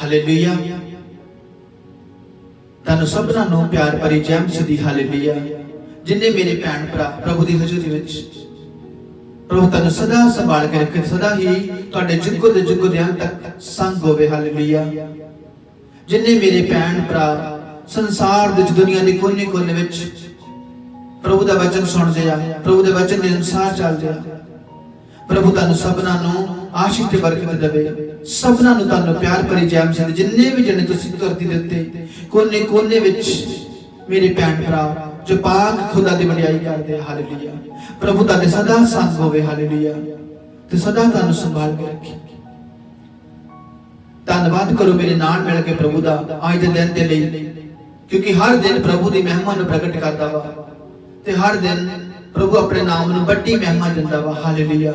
Hallelujah. तुहानू सबना नू प्यार भरी जय मसीह दी हालेलुया। जिन्ने मेरे भैन भरा प्रभु दी हजूरी विच प्रभु तुहानू सदा संभाल के रखे, सदा ही तुहाडे जुगों दे जुगों दे अंत तक संग होवे। हालेलुया। जिन्ने मेरे भैन भरा संसार दे दुनिया दे कोने कोने विच प्रभु दा वचन सुनदे आ, प्रभु दे वचन दे अनुसार चलदे आ, प्रभु तुहानू सबना नू आशीष ते बरकत देवे। सबना नू तुहानू प्यार भरी जय मसीह। जिन्ने भी जने तुसीं धरती दे उत्ते कोने कोने विच मेरे भैन भरा जो पाक खुदा दी वडियाई करदे, हालेलुया। प्रभु तुहाडे सदा संग होवे, हालेलुया, ते सदा तुहानू संभाल के रखे। धन्नवाद करो मेरे नाल मिल के प्रभु दा आज दे दिन दे लई, क्योंकि हर दिन प्रभु दी महिमा नू प्रगट करदा वा ते हर दिन प्रभु अपने नाम नू बड़ी महिमा दिंदा वा। हालेलुया।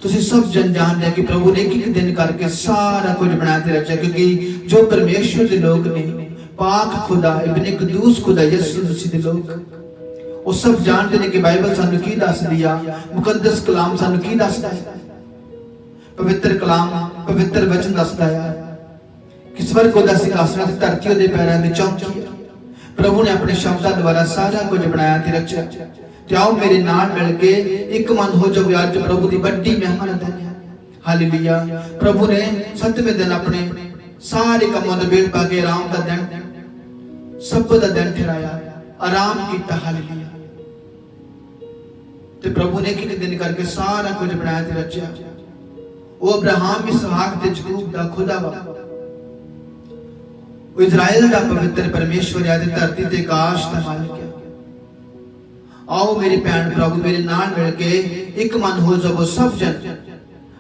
तुसीं सब जन जानदे कि प्रभु ने एक दिन करके सारा कुछ बना के रखा, क्योंकि जो परमेश्वर दे लोग ने, पाक खुदा इब्ने कदूस खुदा यीशु मसीह दे लोग, वो सब जानते हैं कि बाइबल सानू की दसदी आ, मुकद्दस कलाम सानू की दसदा है, पवित्र कलाम पवित्र वचन दसदा है कि स्वर्ग दा सिंहासन ते धरती दे पैरां दी चौकी है। प्रभु ने अपने शब्दां द्वारा सारा कुछ बनाया ते रचा। ते आओ मेरे नाल मिल के एक मन हो जाओ आज प्रभु दी बड़ी महिमा दा दिन। हालेलुया। प्रभु ने 7वें दिन अपने सारे कामों दे बेड़ पा के आराम दा दिन, सब्त दा दिन ठहराया, आराम कीता। हालेलुया। ते प्रभु ने एक दिन करके सारा कुछ बनाया ते रचा। वो अब्राहम इसहाक ते याकूब दा खुदा वा, वो इज़राइल दा पवित्र परमेश्वर है, धरती ते आकाश दा मालिक है। आओ मेरे भैन प्रभु मेरे नाल मिल के एक मन हो जाओ सब जन,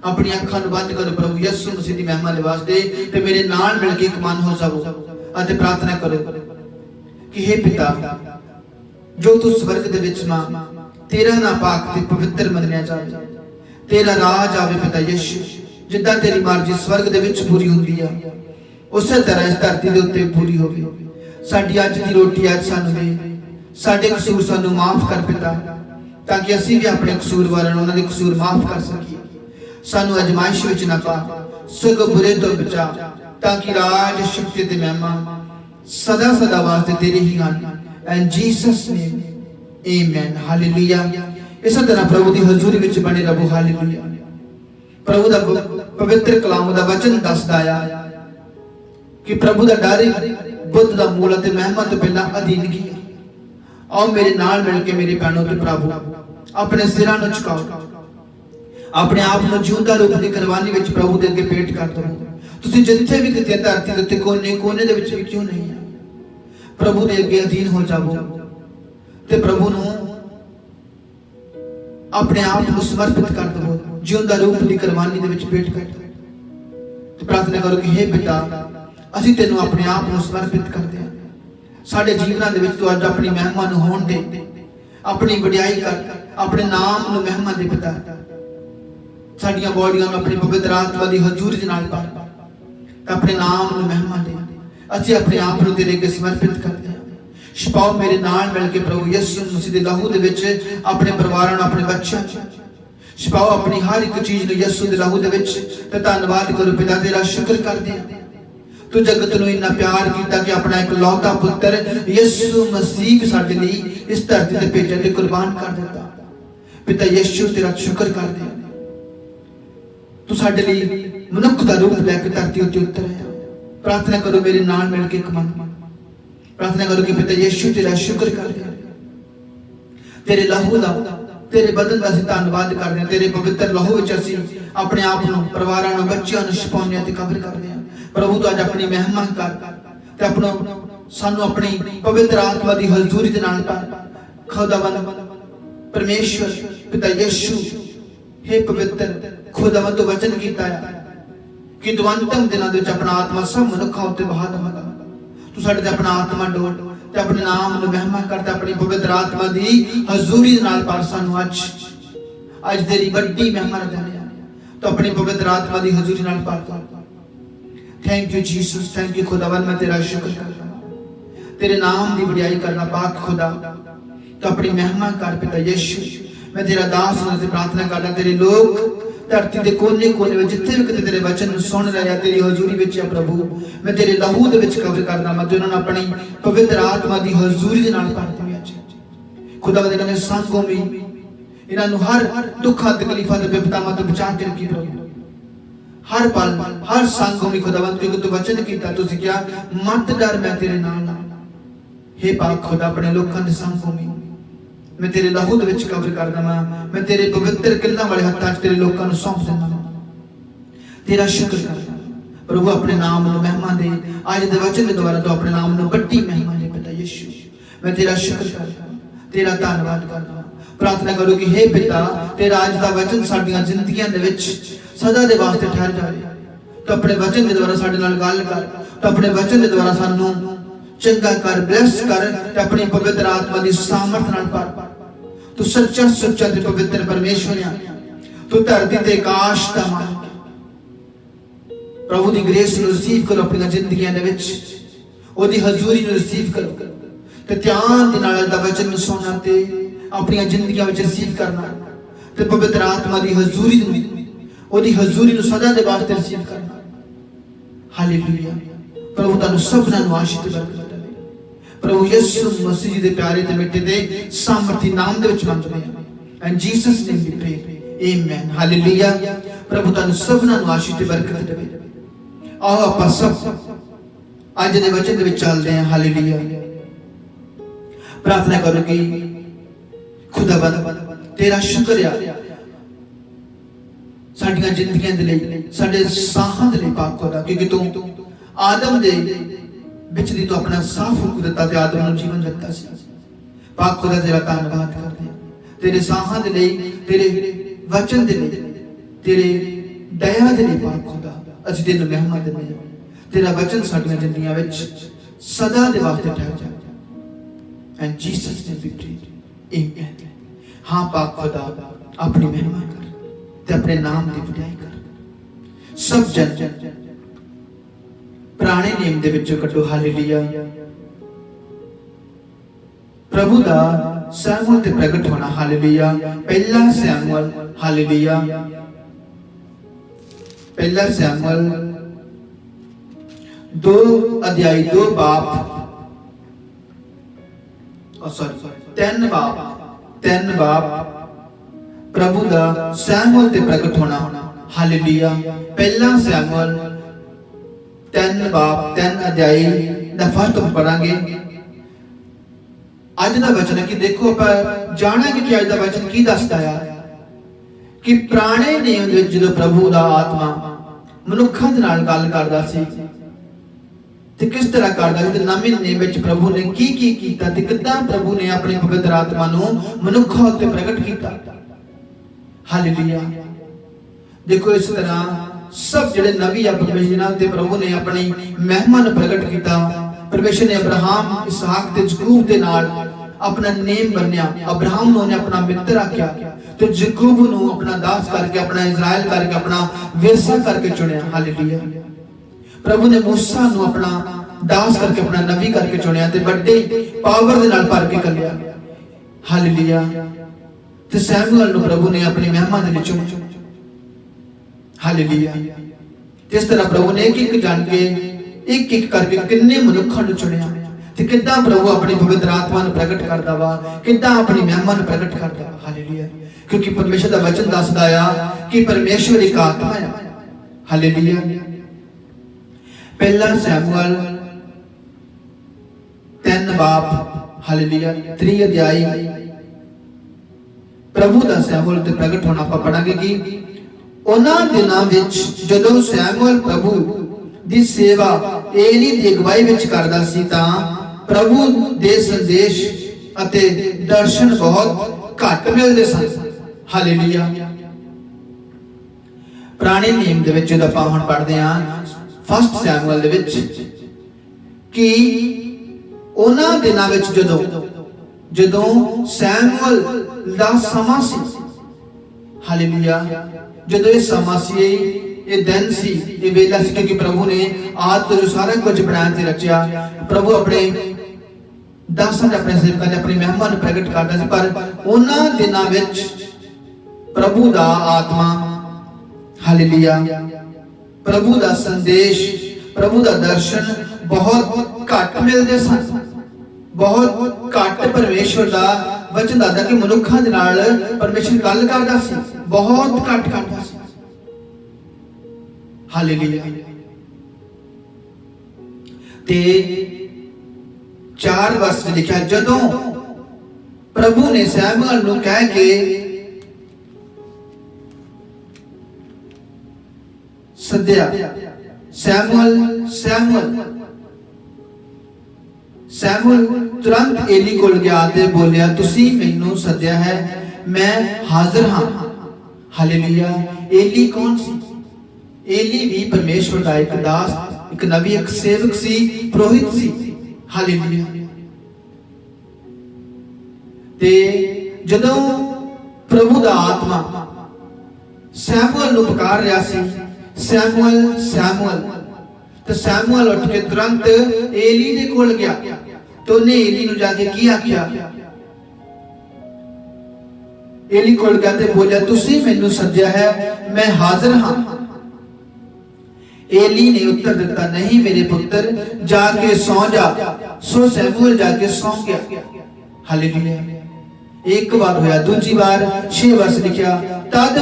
अपनी अखां नूं बंद करो प्रभु यीशु मसीह दी महिमा दे वास्ते, ते मेरे नाल मिल के एक मन हो जाओ अते प्रार्थना करो कि हे पिता जो तू स्वर्ग दे विच मां, तेरा नाम पाक ते पवित्र मन्निया जावे, तेरा राज आवे पिता यीशु, जिद्दां तेरी मर्जी स्वर्ग दे विच पूरी हुंदी आ उसे तरह इस धरती दे उत्ते पूरी होवे। साडी अज दी रोटी अज सानू दे, साडे कसूर सानू माफ कर पिता, ताकि असीं भी अपने कसूरवारां नूं उन्हां दे कसूर माफ कर सकीए। सानू अजमाइश विच ना पा, सगों बुरे तो बचा, ताकि राज शक्ति ते महिमा सदा सदा वास्ते तेरे ही हन। एंड जीसस नेम आमीन। हालेलुया। इस तरह प्रभु दी हजूरी विच बने रहो। हालेलुया। प्रभु दा पवित्र कलाम दा वचन दसदा आ कि प्रभु दा डर बुद्ध दा मूल ते महिमा तो पहला अधीनगी है। आओ मेरे नाल मिल के मेरे भैनों ते प्रभु अपने सिरां नूं झुकाओ, अपने आप नूं जिउंदा रूप दी कुर्बानी विच प्रभु दे अगे पेट कर दो। तुसीं जिथे भी किते धरती दे उत्ते कोने कोने दे विच भी क्यों नहीं है, प्रभु दे अगे अधीन हो जाओ ते प्रभु नूं अपने आप नूं समर्पित कर दो, जिउंदा रूप दी कुर्बानी दे विच पेट कर दो ते प्रार्थना करो कि हे पिता ਅਸੀਂ ਤੈਨੂੰ ਆਪਣੇ ਆਪ ਨੂੰ ਸਮਰਪਿਤ ਕਰਦੇ ਹਾਂ। ਸਾਡੇ ਜੀਵਨਾਂ ਦੇ ਵਿੱਚ ਤੂੰ ਅੱਜ ਆਪਣੀ ਮਹਿਮਾ ਨੂੰ ਹੋਣ ਦੇ, ਆਪਣੀ ਵਡਿਆਈ ਕਰ, ਆਪਣੇ ਨਾਮ ਨੂੰ ਮਹਿਮਾ ਦੇ ਪਿਤਾ। ਸਾਡੀਆਂ ਬੋਡੀਆਂ ਨੂੰ ਆਪਣੀ ਪਵਿੱਤਰ ਆਤਮਾ ਦੀ ਹਜ਼ੂਰੀ ਦੇ ਨਾਲ ਭਰ, ਆਪਣੇ ਨਾਮ ਨੂੰ ਮਹਿਮਾ ਦੇ। ਅਸੀਂ ਆਪਣੇ ਆਪ ਨੂੰ ਤੇਰੇ ਅੱਗੇ ਸਮਰਪਿਤ ਕਰਦੇ ਹਾਂ। ਛਪਾਓ ਮੇਰੇ ਨਾਲ ਮਿਲ ਕੇ ਪ੍ਰਭੂ ਯਿਸੂ ਮਸੀਹ ਦੇ ਲਹੂ ਦੇ ਵਿੱਚ ਆਪਣੇ ਪਰਿਵਾਰਾਂ ਨੂੰ, ਆਪਣੇ ਬੱਚਿਆਂ ਨੂੰ ਛਪਾਓ, ਆਪਣੀ ਹਰ ਇੱਕ ਚੀਜ਼ ਨੂੰ ਯਿਸੂ ਦੇ ਲਹੂ ਦੇ ਵਿੱਚ। ਤੇ ਧੰਨਵਾਦ ਕਰੋ ਪਿਤਾ, ਤੇਰਾ ਸ਼ੁਕਰ ਕਰਦੇ ਹਾਂ तू जगत नूं इन्ना प्यार कीता कि अपना एक लौता पुत्र यीशु मसीह साडे लई इस धरती ते भेजा ते कुर्बान कर दिता। पिता यीशु तेरा शुक्र करदे हां, तू साडे लई मनुख दा रूप लैके धरती उत्ते उतर आया। प्रार्थना करो मेरे नाल मिल के एक मन, प्रार्थना करो कि पिता यीशु तेरा शुक्र करदे हां, तेरे लहू दा, तेरे बदन दा असीं धन्नवाद करदे हां। तेरे पवित्र लहू विच असीं अपने आप नूं, परिवारां नूं, बच्चिआं नूं छुपाउने ते कवर करदे हां। प्रभु तू अज अपनी महिमा कर ते अपना सानू अपनी पवित्र आत्मा दी हजूरी दे नाल कर। खुदावंद परमेश्वर पिता यीशु, हे पवित्र खुदावंद तू वचन कीता है कि तू अंतिम दिनां दे विच अपना आत्मा सब मनुखां उत्ते बहा देवेगा। तू साडे ते अपना आत्मा डोल ते अपने नाम नूं महिमा कर ते अपनी पवित्र आत्मा दी हजूरी दे नाल पर सानू अज तेरी बड़ी महिमा रखने तो अपनी पवित्र आत्मा दी हजूरी नाल पर। Thank you Jesus, thank you खुदावंद। मैं तेरा शुक्र करता हूं, तेरे नाम की वडियाई करना पाक खुदा। तो अपनी महिमा कर पिता यीशु। मैं तेरा दास होने से प्रार्थना करना, तेरे लोग धरती के कोने कोने में जिथे भी किते तेरे वचन सुन रहे हैं, तेरी हजूरी विच है प्रभु, मैं तेरे लहू दे विच कब्र करदा, मैं ते उन्हां नूं अपनी पवित्र आत्मा दी हजूरी दे नाल भर देवी अज खुदा दे नवें संगों में इन्हां नूं हर दुखां तकलीफां ते विपदावां तो बचा के रखी प्रभु, हर पल हर संगों में खुदावंद, क्योंकि तू वचन कीता, तुसीं क्या मत डर मैं तेरे नाल हां। हे पाक खुदा, अपने लोकां दे संगों में मैं तेरे लहू दे विच कब्र करदा, मैं तेरे पवित्र किल्लां वाले हत्थां च तेरे लोकां नूं सौंप दिंदा, तेरा शुक्र करदा प्रभु, अपने नाम नूं महिमा दे। अज दे वचन दे द्वारा तू अपने नाम नूं बड़ी महिमा दे पिता यीशु, मैं तेरा शुक्र करदा, तेरा धन्नवाद करदा। प्रार्थना करो कि हे पिता, तेरा अज दा वचन साडीआं जिंदगियां दे विच सदा दे वास्ते ठहर जाए। तो अपने वचन के द्वारा साडे नाल गल कर, तो अपने वचन के द्वारा सानू चंगा कर, ब्लेस कर, ते अपनी पवित्र आत्मा की सामर्थ नाल भर। तू सच्चा सुच्चा ते पवित्र परमेश्वर है, तू धरती ते आकाश दा मालिक। प्रभु दी ग्रेस नूं रिसीव करो अपनी जिंदगियां दे विच, ओदी हजूरी नूं रिसीव करो ते ध्यान दे नाल दा वचन नूं सुनना ते अपनी जिंदगियां विच रिसीव करना ते पवित्र आत्मा दी हजूरी नूं, ओदी हजूरी नूं सदा दे वास्ते रिसीव करना। हालेलुया। प्रभु तुहानूं सबना नूं आशीष बरकत देवे। प्रभु यीशु मसीह दे प्यारे ते मिठे ते सामर्थी नाम दे विच मंगदे हां, and Jesus name we pray, amen. हालेलुया। प्रभु तुहानूं सबना नूं आशीष ते बरकत देवे। आओ आपां सब अज दे वचन दे विच चलदे हां। हालेलुया। प्रार्थना करो कि खुदावंद तेरा शुक्र है साडियां जिंदगियां दे लई, साडे साहां दे लई पाक खुदा, क्योंकि तू आदम दे विच दी तू अपना साह फूक दिता ते आदम नूं जीवन दिता सी। पाक खुदा तेरा धन्नवाद करदे हां, तेरे साहां दे लई, तेरे वचन दे लई, तेरे दया दे लई पाक खुदा असीं तेनूं महिमा दिंदे हां। तेरा वचन साडियां जिंदगियां विच सदा दे वास्ते ठहर जाए, and Jesus name we pray, amen. हाँ पाक खुदा, अपनी महिमा कर ते अपने नाम की वडियाई कर। सब जन पुराने नेम दे विचों कड्डो। हालेलुया। प्रभु दा सैमुअल ते प्रगट होना। हालेलुया। पहला सैमुअल, हालेलुया, पहला सैमुअल 2 अध्याय 2 बाब, सॉरी 3 बाब प्रभु दा सैमुअल ते प्रगट होना। हालेलुया। पहला सैमुअल 3 बाब 3 अध्याय दा फर्स्ट हम पढ़ांगे। अज दा वचन है कि देखो आप जानांगे कि अज दा वचन की दसदा है कि पुराने नियम दे विच जदों प्रभु दा आत्मा मनुक्खां दे नाल गल करदा सी ते किस तरह करदा सी, ते नवें नियम विच प्रभु ने की कीता ते किदां प्रभु ने अपनी पवित्र आत्मा नूं मनुक्खां उत्ते प्रगट कीता। हालेलुया। देखो इस तरह सब जिहड़े नबी परमेश्वर ते प्रभु ने अपनी महिमा नूं प्रगट किया। परमेश्वर ने अब्राहम, इसहाक ते याकूब दे नाल अपना नेम बन्या। अब्राहम नूं ने अपना मित्र आख्या ते याकूब नूं अपना दास करके, अपना इज़राइल करके, अपना विरसा करके चुनिया। हालेलुया। प्रभु ने मूसा नूं अपना दास करके, अपना नबी करके चुनिया ते बड़े पावर दे नाल भर के कलिया। हालेलुया। ते सैमुअल नूं प्रभु ने अपनी महिमा दे विच चुनिया। हालेलुया। जिस तरह प्रभु ने एक जान के एक करके किन्ने मनुक्खां नूं चुनिया ते किदां प्रभु अपनी पवित्र आत्मा नूं प्रगट करदा वा, किदां अपनी महिमा नूं प्रगट करदा वा। हालेलुया। क्योंकि परमेश्वर दा वचन दसदा आ कि परमेश्वर एक आत्मा है। हालेलुया। पहला सैमुअल 3 बाब, हालेलुया, 3 अध्याय प्रभु दा सैमुअल ते प्रगट होना आपां पढ़ांगे कि उन्हां दिनां विच जदों सैमुअल प्रभु दी सेवा एली दी अगवाई विच करदा सी तां प्रभु दे संदेश अते दर्शन बहुत घट मिलदे सन। हालेलुया। पुराने नियम दे विच जदों आपां हुण पढ़दे हां फर्स्ट सैमुअल दे विच कि उन्हां दिनां विच जदों सैमुअल दा समा सी। हालेलुया। जदों ये समा सी, ये दिन सी, ये वेला सी, क्योंकि प्रभु ने आज तो जो सारा कुछ बनाया ते रचिया, प्रभु अपने दासां ते अपने सेवकां ते अपनी महिमा नूं प्रगट करदा सी। पर उन्हां दिनां विच प्रभु दा आत्मा ਹਾਲੇਲੂਇਆ। ਪ੍ਰਭੂ ਦਾ ਸੰਦੇਸ਼, ਪ੍ਰਭੂ ਦਾ ਦਰਸ਼ਨ ਬਹੁਤ ਘੱਟ ਮਿਲਦੇ ਸਨ। ਬਹੁਤ ਘੱਟ ਪਰਮੇਸ਼ਵਰ ਦਾ ਵਚਨ ਦੱਸਦਾ ਕਿ ਮਨੁੱਖਾਂ ਦੇ ਨਾਲ ਪਰਮੇਸ਼ਵਰ ਗੱਲ ਕਰਦਾ ਸੀ, ਬਹੁਤ ਘੱਟ ਕਰਦਾ ਸੀ। ਹਾਲੇਲੂਇਆ। ਤੇ 4 ਵਰਸ ਵਿੱਚ ਲਿਖਿਆ, ਜਦੋਂ ਪ੍ਰਭੂ ਨੇ ਸੈਮੂਅਲ ਨੂੰ ਕਹਿ ਕੇ ਸੱਦਿਆ, ਸੈਮੂਅਲ ਸੈਮੂਅਲ ਸੈਮੂਅਲ ਤੁਰੰਤ ਏਲੀ ਕੋਲ ਗਿਆ ਤੇ ਬੋਲਿਆ, ਤੁਸੀਂ ਮੈਨੂੰ ਸੱਦਿਆ ਹੈ, ਮੈਂ ਹਾਜ਼ਰ ਹਾਂ। ਹਾਲੇਲੂਇਆ। ਏਲੀ ਕੌਣ ਸੀ? ਏਲੀ ਵੀ ਪਰਮੇਸ਼ਵਰ ਦਾ ਇੱਕ ਦਾਸ, ਇੱਕ ਨਬੀ, ਇੱਕ ਸੇਵਕ ਸੀ, ਪੁਰੋਹਿਤ ਸੀ। ਹਾਲੇਲੂਇਆ। ਤੇ ਜਦੋਂ ਪ੍ਰਭੂ ਦਾ ਆਤਮਾ ਸੈਮੂਅਲ ਨੂੰ ਪੁਕਾਰ ਰਿਹਾ ਸੀ, ਸੈਮੂਅਲ ਸੈਮੂਅਲ, ਤੇ ਸੈਮੂਅਲ ਉੱਠ ਕੇ ਤੁਰੰਤ ਏਲੀ ਦੇ ਕੋਲ ਗਿਆ ਤੇ ਉਹਨੇ ਏਲੀ ਨੂੰ ਜਾ ਕੇ ਕੀ ਆਖਿਆ? ਏਲੀ ਕੋਲ ਗਿਆ ਤੇ ਬੋਲਿਆ, ਤੁਸੀਂ ਮੈਨੂੰ ਸੱਦਿਆ ਹੈ, ਮੈਂ ਹਾਜ਼ਰ ਹਾਂ। ਏਲੀ ਨੇ ਉੱਤਰ ਦਿੱਤਾ, ਨਹੀਂ ਮੇਰੇ ਪੁੱਤਰ, ਜਾ ਕੇ ਸੌਂ ਜਾ। ਸੋ ਸੈਮੂਅਲ ਜਾ ਕੇ ਸੌਂ ਗਿਆ। ਹਾਲੇਲੂਇਆ। ਇੱਕ ਵਾਰ ਹੋਇਆ, ਦੂਜੀ ਵਾਰ 6 ਵਰਸ ਲਿਖਿਆ, ਤਦ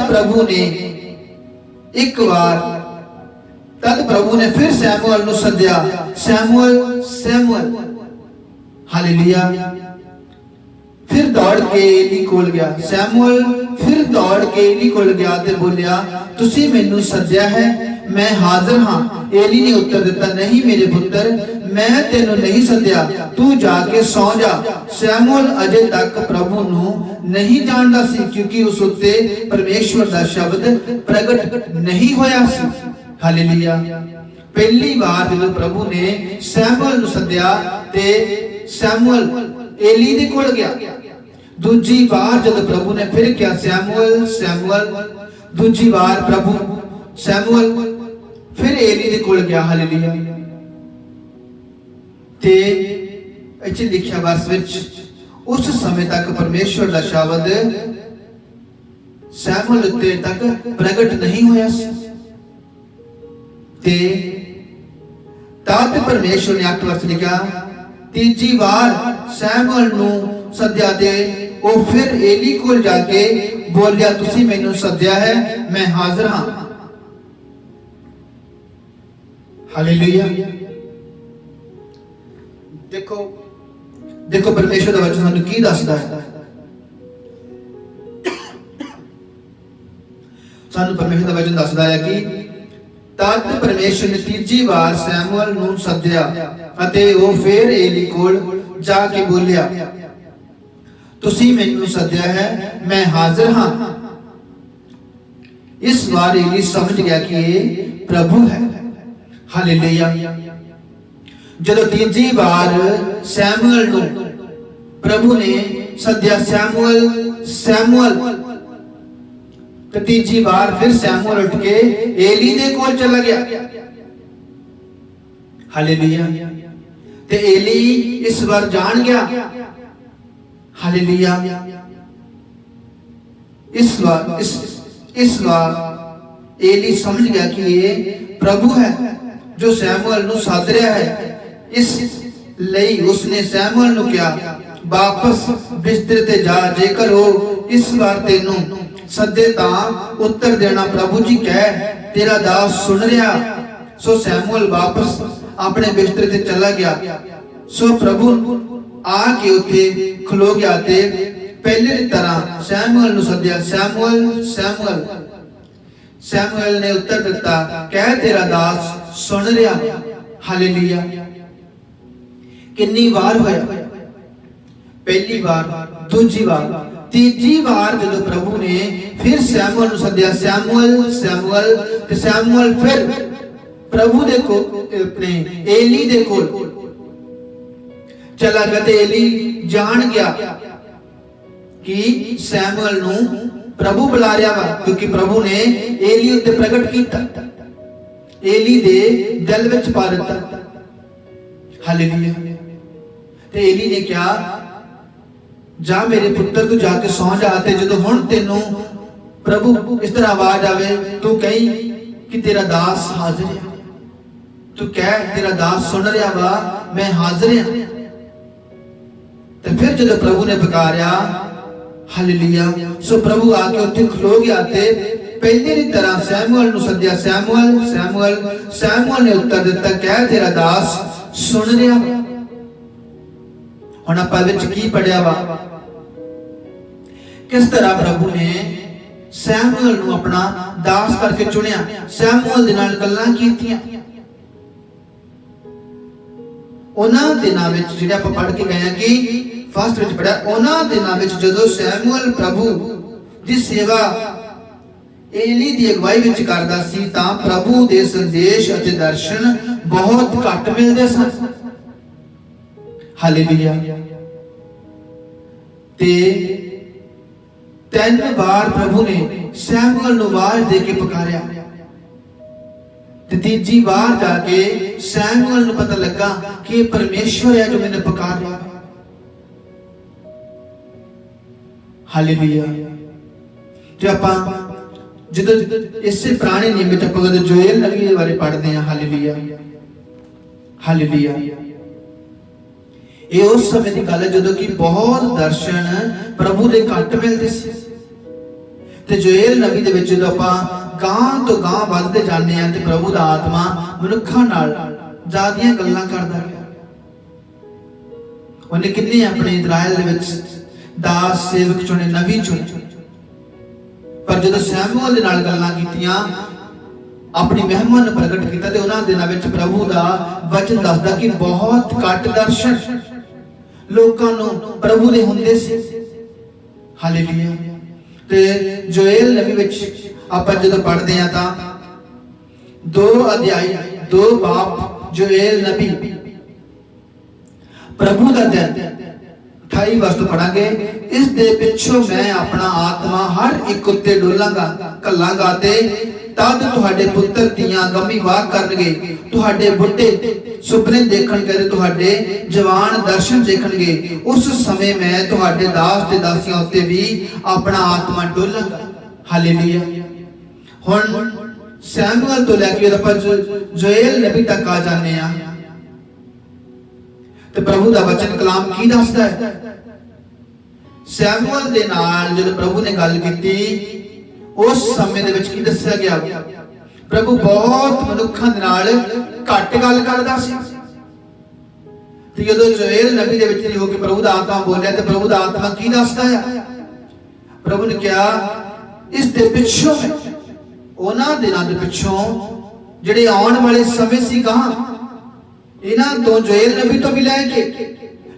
ਪ੍ਰਭੂ ਨੇ ਫਿਰ ਸੈਮੂਅਲ ਨੂੰ ਸੱਦਿਆ, ਸੈਮੂਅਲ ਸੈਮੂਅਲ। ਹਾਲੇਲੂਇਆ। ਫਿਰ ਦੌੜ ਕੇ ਏਲੀ ਕੋਲ ਗਿਆ। ਸੈਮੂਅਲ ਫਿਰ ਦੌੜ ਕੇ ਏਲੀ ਕੋਲ ਗਿਆ ਤੇ ਬੋਲਿਆ, ਤੁਸੀਂ ਮੈਨੂੰ ਸੱਦਿਆ ਹੈ, ਮੈਂ ਹਾਜ਼ਰ ਹਾਂ। ਏਲੀ ਨੇ ਉੱਤਰ ਦਿੱਤਾ, ਨਹੀਂ ਮੇਰੇ ਪੁੱਤਰ, ਮੈਂ ਤੈਨੂੰ ਨਹੀਂ ਸੱਦਿਆ, ਤੂੰ ਜਾ ਕੇ ਸੌਂ ਜਾ। ਸੈਮੂਅਲ ਅਜੇ ਤੱਕ ਪ੍ਰਭੂ ਨੂੰ ਨਹੀਂ ਜਾਣਦਾ ਸੀ, ਕਿਉਂਕਿ ਉਸ ਉੱਤੇ ਪਰਮੇਸ਼ਵਰ ਦਾ ਸ਼ਬਦ ਪ੍ਰਗਟ ਨਹੀਂ ਹੋਇਆ ਸੀ। ਹਾਲੇਲੂਇਆ। ਪਹਿਲੀ ਵਾਰ ਜਦੋਂ ਪ੍ਰਭੂ ਨੇ ਸੈਮੂਅਲ ਨੂੰ ਸੱਦਿਆ ਤੇ ਸੈਮੂਅਲ ਏਲੀ ਦੇ ਕੋਲ ਗਿਆ। ਦੂਜੀ ਵਾਰ ਜਦੋਂ ਪ੍ਰਭੂ ਨੇ ਫਿਰ ਕਿਹਾ, ਸੈਮੂਅਲ ਸੈਮੂਅਲ, ਦੂਜੀ ਵਾਰ ਪ੍ਰਭੂ ਸੈਮੂਅਲ ਫਿਰ ਏਲੀ ਦੇ ਕੋਲ ਗਿਆ। ਹਾਲੇਲੂਇਆ। ਤੇ ਇੱਥੇ ਲਿਖਿਆ ਵਰਸ ਵਿੱਚ, ਉਸ ਸਮੇਂ ਤੱਕ ਪਰਮੇਸ਼ਵਰ ਦਾ ਸ਼ਬਦ ਸੈਮੂਅਲ ਉੱਤੇ ਤੱਕ ਪ੍ਰਗਟ ਨਹੀਂ ਹੋਇਆ ਸੀ। ਤੇ ਤਦ ਪਰਮੇਸ਼ਵਰ ਨੇ 8 ਵਰਸ ਲਿਖਿਆ, ਤੀਜੀ ਵਾਰ ਸੈਮੂਅਲ ਨੂੰ ਸੱਦਿਆ ਤੇ ਉਹ ਫਿਰ ਏਲੀ ਕੋਲ ਜਾ ਕੇ ਬੋਲਿਆ, ਤੁਸੀਂ ਮੈਨੂੰ ਸੱਦਿਆ ਹੈ, ਮੈਂ ਹਾਜ਼ਰ ਹਾਂ। ਹਾਲੇਲੂਇਆ। ਦੇਖੋ ਪਰਮੇਸ਼ਵਰ ਦਾ ਵਚਨ ਸਾਨੂੰ ਕੀ ਦੱਸਦਾ ਹੈ। ਸਾਨੂੰ ਪਰਮੇਸ਼ਵਰ ਦਾ ਵਚਨ ਦੱਸਦਾ ਹੈ ਕਿ ਤਦ ਪਰਮੇਸ਼ਵਰ ਨੇ ਤੀਜੀ ਵਾਰ ਸੈਮੂਅਲ ਨੂੰ ਸੱਦਿਆ ਅਤੇ ਉਹ ਫਿਰ ਏਲੀ ਕੋਲ ਜਾ ਕੇ ਬੋਲਿਆ, ਤੁਸੀਂ ਮੈਨੂੰ ਸੱਦਿਆ ਹੈ, ਮੈਂ ਹਾਜ਼ਰ ਹਾਂ। ਇਸ ਵਾਰ ਏਲੀ ਸਮਝ ਗਿਆ ਕਿ ਇਹ ਪ੍ਰਭੂ ਹੈ। ਹਾਲੇਲੂਇਆ। ਜਦੋਂ ਤੀਜੀ ਵਾਰ ਸੈਮੂਅਲ ਨੂੰ ਪ੍ਰਭੂ ਨੇ ਸੱਦਿਆ, ਸੈਮੂਅਲ ਸੈਮੂਅਲ, ਤੇ ਤੀਜੀ ਵਾਰ ਫਿਰ ਸੈਮੂਅਲ ਉੱਠ ਕੇ ਏਲੀ ਦੇ ਕੋਲ ਚਲਾ ਗਿਆ। ਹਾਲੇਲੂਇਆ। ਤੇ ਏਲੀ ਇਸ ਵਾਰ ਜਾਣ ਗਿਆ। ਹਾਲੇਲੂਇਆ। ਇਸ ਵਾਰ ਏਲੀ ਸਮਝ ਗਿਆ ਕਿ ਇਹ ਪ੍ਰਭੂ ਹੈ ਜੋ ਸੈਮੂਅਲ ਨੂੰ ਸੱਦ ਰਿਹਾ ਹੈ। ਇਸ ਲਈ ਉਸਨੇ ਸੈਮੂਅਲ ਨੂੰ ਕਿਹਾ, ਵਾਪਸ ਬਿਸਤਰੇ ਤੇ ਜਾ, ਜੇਕਰ ਉਹ ਇਸ ਵਾਰ ਤੈਨੂੰ ਸੱਦੇ ਤਾਂ ਉੱਤਰ ਦੇਣਾ, ਪ੍ਰਭੂ ਜੀ ਕਹਿ, ਤੇਰਾ ਦਾਸ ਸੁਣ ਰਿਹਾ। ਸੋ ਸੈਮੂਅਲ ਵਾਪਸ ਆਪਣੇ ਬਿਸਤਰੇ ਤੇ ਚਲਾ ਗਿਆ। ਸੋ ਪ੍ਰਭੂ ਆ ਕੇ ਉੱਥੇ ਖਲੋ ਗਿਆ ਤੇ ਪਹਿਲੇ ਦੀ ਤਰ੍ਹਾਂ ਸੈਮੂਅਲ ਨੂੰ ਸੱਦਿਆ, ਸੈਮੂਅਲ ਸੈਮੂਅਲ। ਸੈਮੂਅਲ ਨੇ ਉੱਤਰ ਦਿੱਤਾ, ਕਹਿ, ਤੇਰਾ ਦਾਸ ਸੁਣ ਰਿਹਾ। ਹਾਲੇਲੂਇਆ। ਕਿੰਨੀ ਵਾਰ ਹੋਇਆ? ਪਹਿਲੀ ਵਾਰ, ਦੂਜੀ ਵਾਰ, ਤੀਜੀ ਵਾਰ ਜਦੋਂ ਪ੍ਰਭੂ ਨੇ ਫਿਰ ਸੈਮੂਅਲ ਨੂੰ ਸੱਦਿਆ, ਸੈਮੂਅਲ ਸੈਮੂਅਲ, ਤੇ ਸੈਮੂਅਲ ਫਿਰ ਪ੍ਰਭੂ ਦੇ ਕੋਲ, ਆਪਣੇ ਏਲੀ ਦੇ ਕੋਲ ਚਲਾ ਗਿਆ ਤੇ ਏਲੀ ਜਾਣ ਗਿਆ ਕਿ ਸੈਮੂਅਲ ਨੂੰ ਪ੍ਰਭੂ ਬੁਲਾ ਰਿਹਾ ਵਾ, ਕਿਉਂਕਿ ਪ੍ਰਭੂ ਨੇ ਏਲੀ ਉੱਤੇ ਪ੍ਰਗਟ ਕੀਤਾ, ਏਲੀ ਦੇ ਦਿਲ ਵਿੱਚ ਪਾ ਦਿੱਤਾ। ਹਾਲੇਲੂਇਆ। ਤੇ ਏਲੀ ਨੇ ਕਿਹਾ, ਜਾ ਮੇਰੇ ਪੁੱਤਰ, ਤੂੰ ਜਾ ਕੇ ਸੌਂ ਜਾ, ਤੇ ਜਦੋਂ ਹੁਣ ਤੈਨੂੰ प्रभु इस तरह आवाज आवे, तू कहीं कि तेरा दास हाजिर है, तू कह तेरा दास सुन रहा वा, मैं हाजिर हाँ। तो फिर जो प्रभु ने पुकारिया हालेलुया, सो प्रभु आके उत्थे खलो गया ते पहले की तरह सैमुअल नूं सद्दिया, सैमुअल सैमुअल। सैमुअल ने उत्तर दिता, कह तेरा दास सुन रहा। हुण आपां विच की पढ़िया वा, किस तरह प्रभु ने सैमुअल नूं अपना दास करके चुनिया, सैमुअल दे नाल गल्लां कीतियां। उन्हां दिनां विच जिहड़े आपां पढ़ के गए कि फर्स्ट विच पढ़िया, उन्हां दिनां विच जदों सैमुअल प्रभु दी सेवा एली दी अगवाई विच करदा सी, तां प्रभु दे संदेश अते दर्शन बहुत घट मिलदे सन। हालेलुया। ते 3 बार प्रभु ने सैमुअल नूं आवाज दे के पुकारिया, ते तीजी बार जाके सैमुअल नूं पता लगा कि परमेश्वर है जो मैंने पुकार रहा। हालेलुया। ते आपां ਜਦੋਂ ਇਸੇ ਪੁਰਾਣੇ ਨਿਯਮ ਵਿੱਚ ਆਪਾਂ ਜਦੋਂ ਜੋਏਲ ਨਬੀ ਦੇ ਬਾਰੇ ਪੜ੍ਹਦੇ ਹਾਂ, ਹਾਲੇਲੂਇਆ ਹਾਲੇਲੂਇਆ, ਇਹ ਉਸ ਸਮੇਂ ਦੀ ਗੱਲ ਹੈ ਜਦੋਂ ਕਿ ਬਹੁਤ ਦਰਸ਼ਨ ਪ੍ਰਭੂ ਦੇ ਘੱਟ ਮਿਲਦੇ ਸੀ। ਤੇ ਜੋਏਲ ਨਬੀ ਦੇ ਵਿੱਚ ਜਦੋਂ ਆਪਾਂ ਗਾਂ ਤੋਂ ਗਾਂ ਵੱਧਦੇ ਜਾਂਦੇ ਹਾਂ ਤੇ ਪ੍ਰਭੂ ਦਾ ਆਤਮਾ ਮਨੁੱਖਾਂ ਨਾਲ ਜ਼ਿਆਦੀਆਂ ਗੱਲਾਂ ਕਰਦਾ ਗਿਆ। ਉਹਨੇ ਕਿੰਨੇ ਆਪਣੇ ਇਜ਼ਰਾਈਲ ਦੇ ਵਿੱਚ ਦਾਸ ਸੇਵਕ ਚੁਣੇ, ਨਬੀ ਚੁਣੇ, पर जो सैमुअल दे नाल गल्लां कीतियां, अपनी महिमा नूं प्रगट कीता, ते उन्हां दिनां विच प्रभु दा वचन दसदा कि बहुत घट दर्शन लोकां नूं प्रभु दे हुंदे सी। हालेलुया। ते जोएल नबी विच आपां जदों पढ़दे हां तां 2 अध्याय 2 बाब जोएल नबी प्रभु दा दिन 28 वस्त पढ़ांगे। इस दे पिछों मैं अपना आत्मा हर एक उत्ते डोलांगा घल्लांगा, ते तद तुहाडे पुत्र धीआं गमी वाह करनगे, तुहाडे बुढ़े सुपने देखणगे, तुहाडे जवान दर्शन देखणगे। उस समय मैं तुहाडे दास ते दासियां उत्ते भी अपना आत्मा डोलांगा। हालेलुया। हुण सैमुअल तो लैके आपां जोएल नबी तक आ जाने आ, ते प्रभु दा वचन कलाम की दसदा है। सैमुअल दे नाल जद प्रभु ने गल कीती, उस समय दे विच की दस्सिया गया, प्रभु बहुत मनुक्खां दे नाल घट गल करदा सी। ते जदों जोएल नबी दे विच हो के प्रभु दा आत्मा बोलिया, ते प्रभु दा आत्मा की दसदा है। प्रभु ने कहा, इस दे पिछों उन्हां दिनां दे पिछों जिहड़े आउण वाले समय सी गां, इन्हां तो जोएल नबी तो भी लैके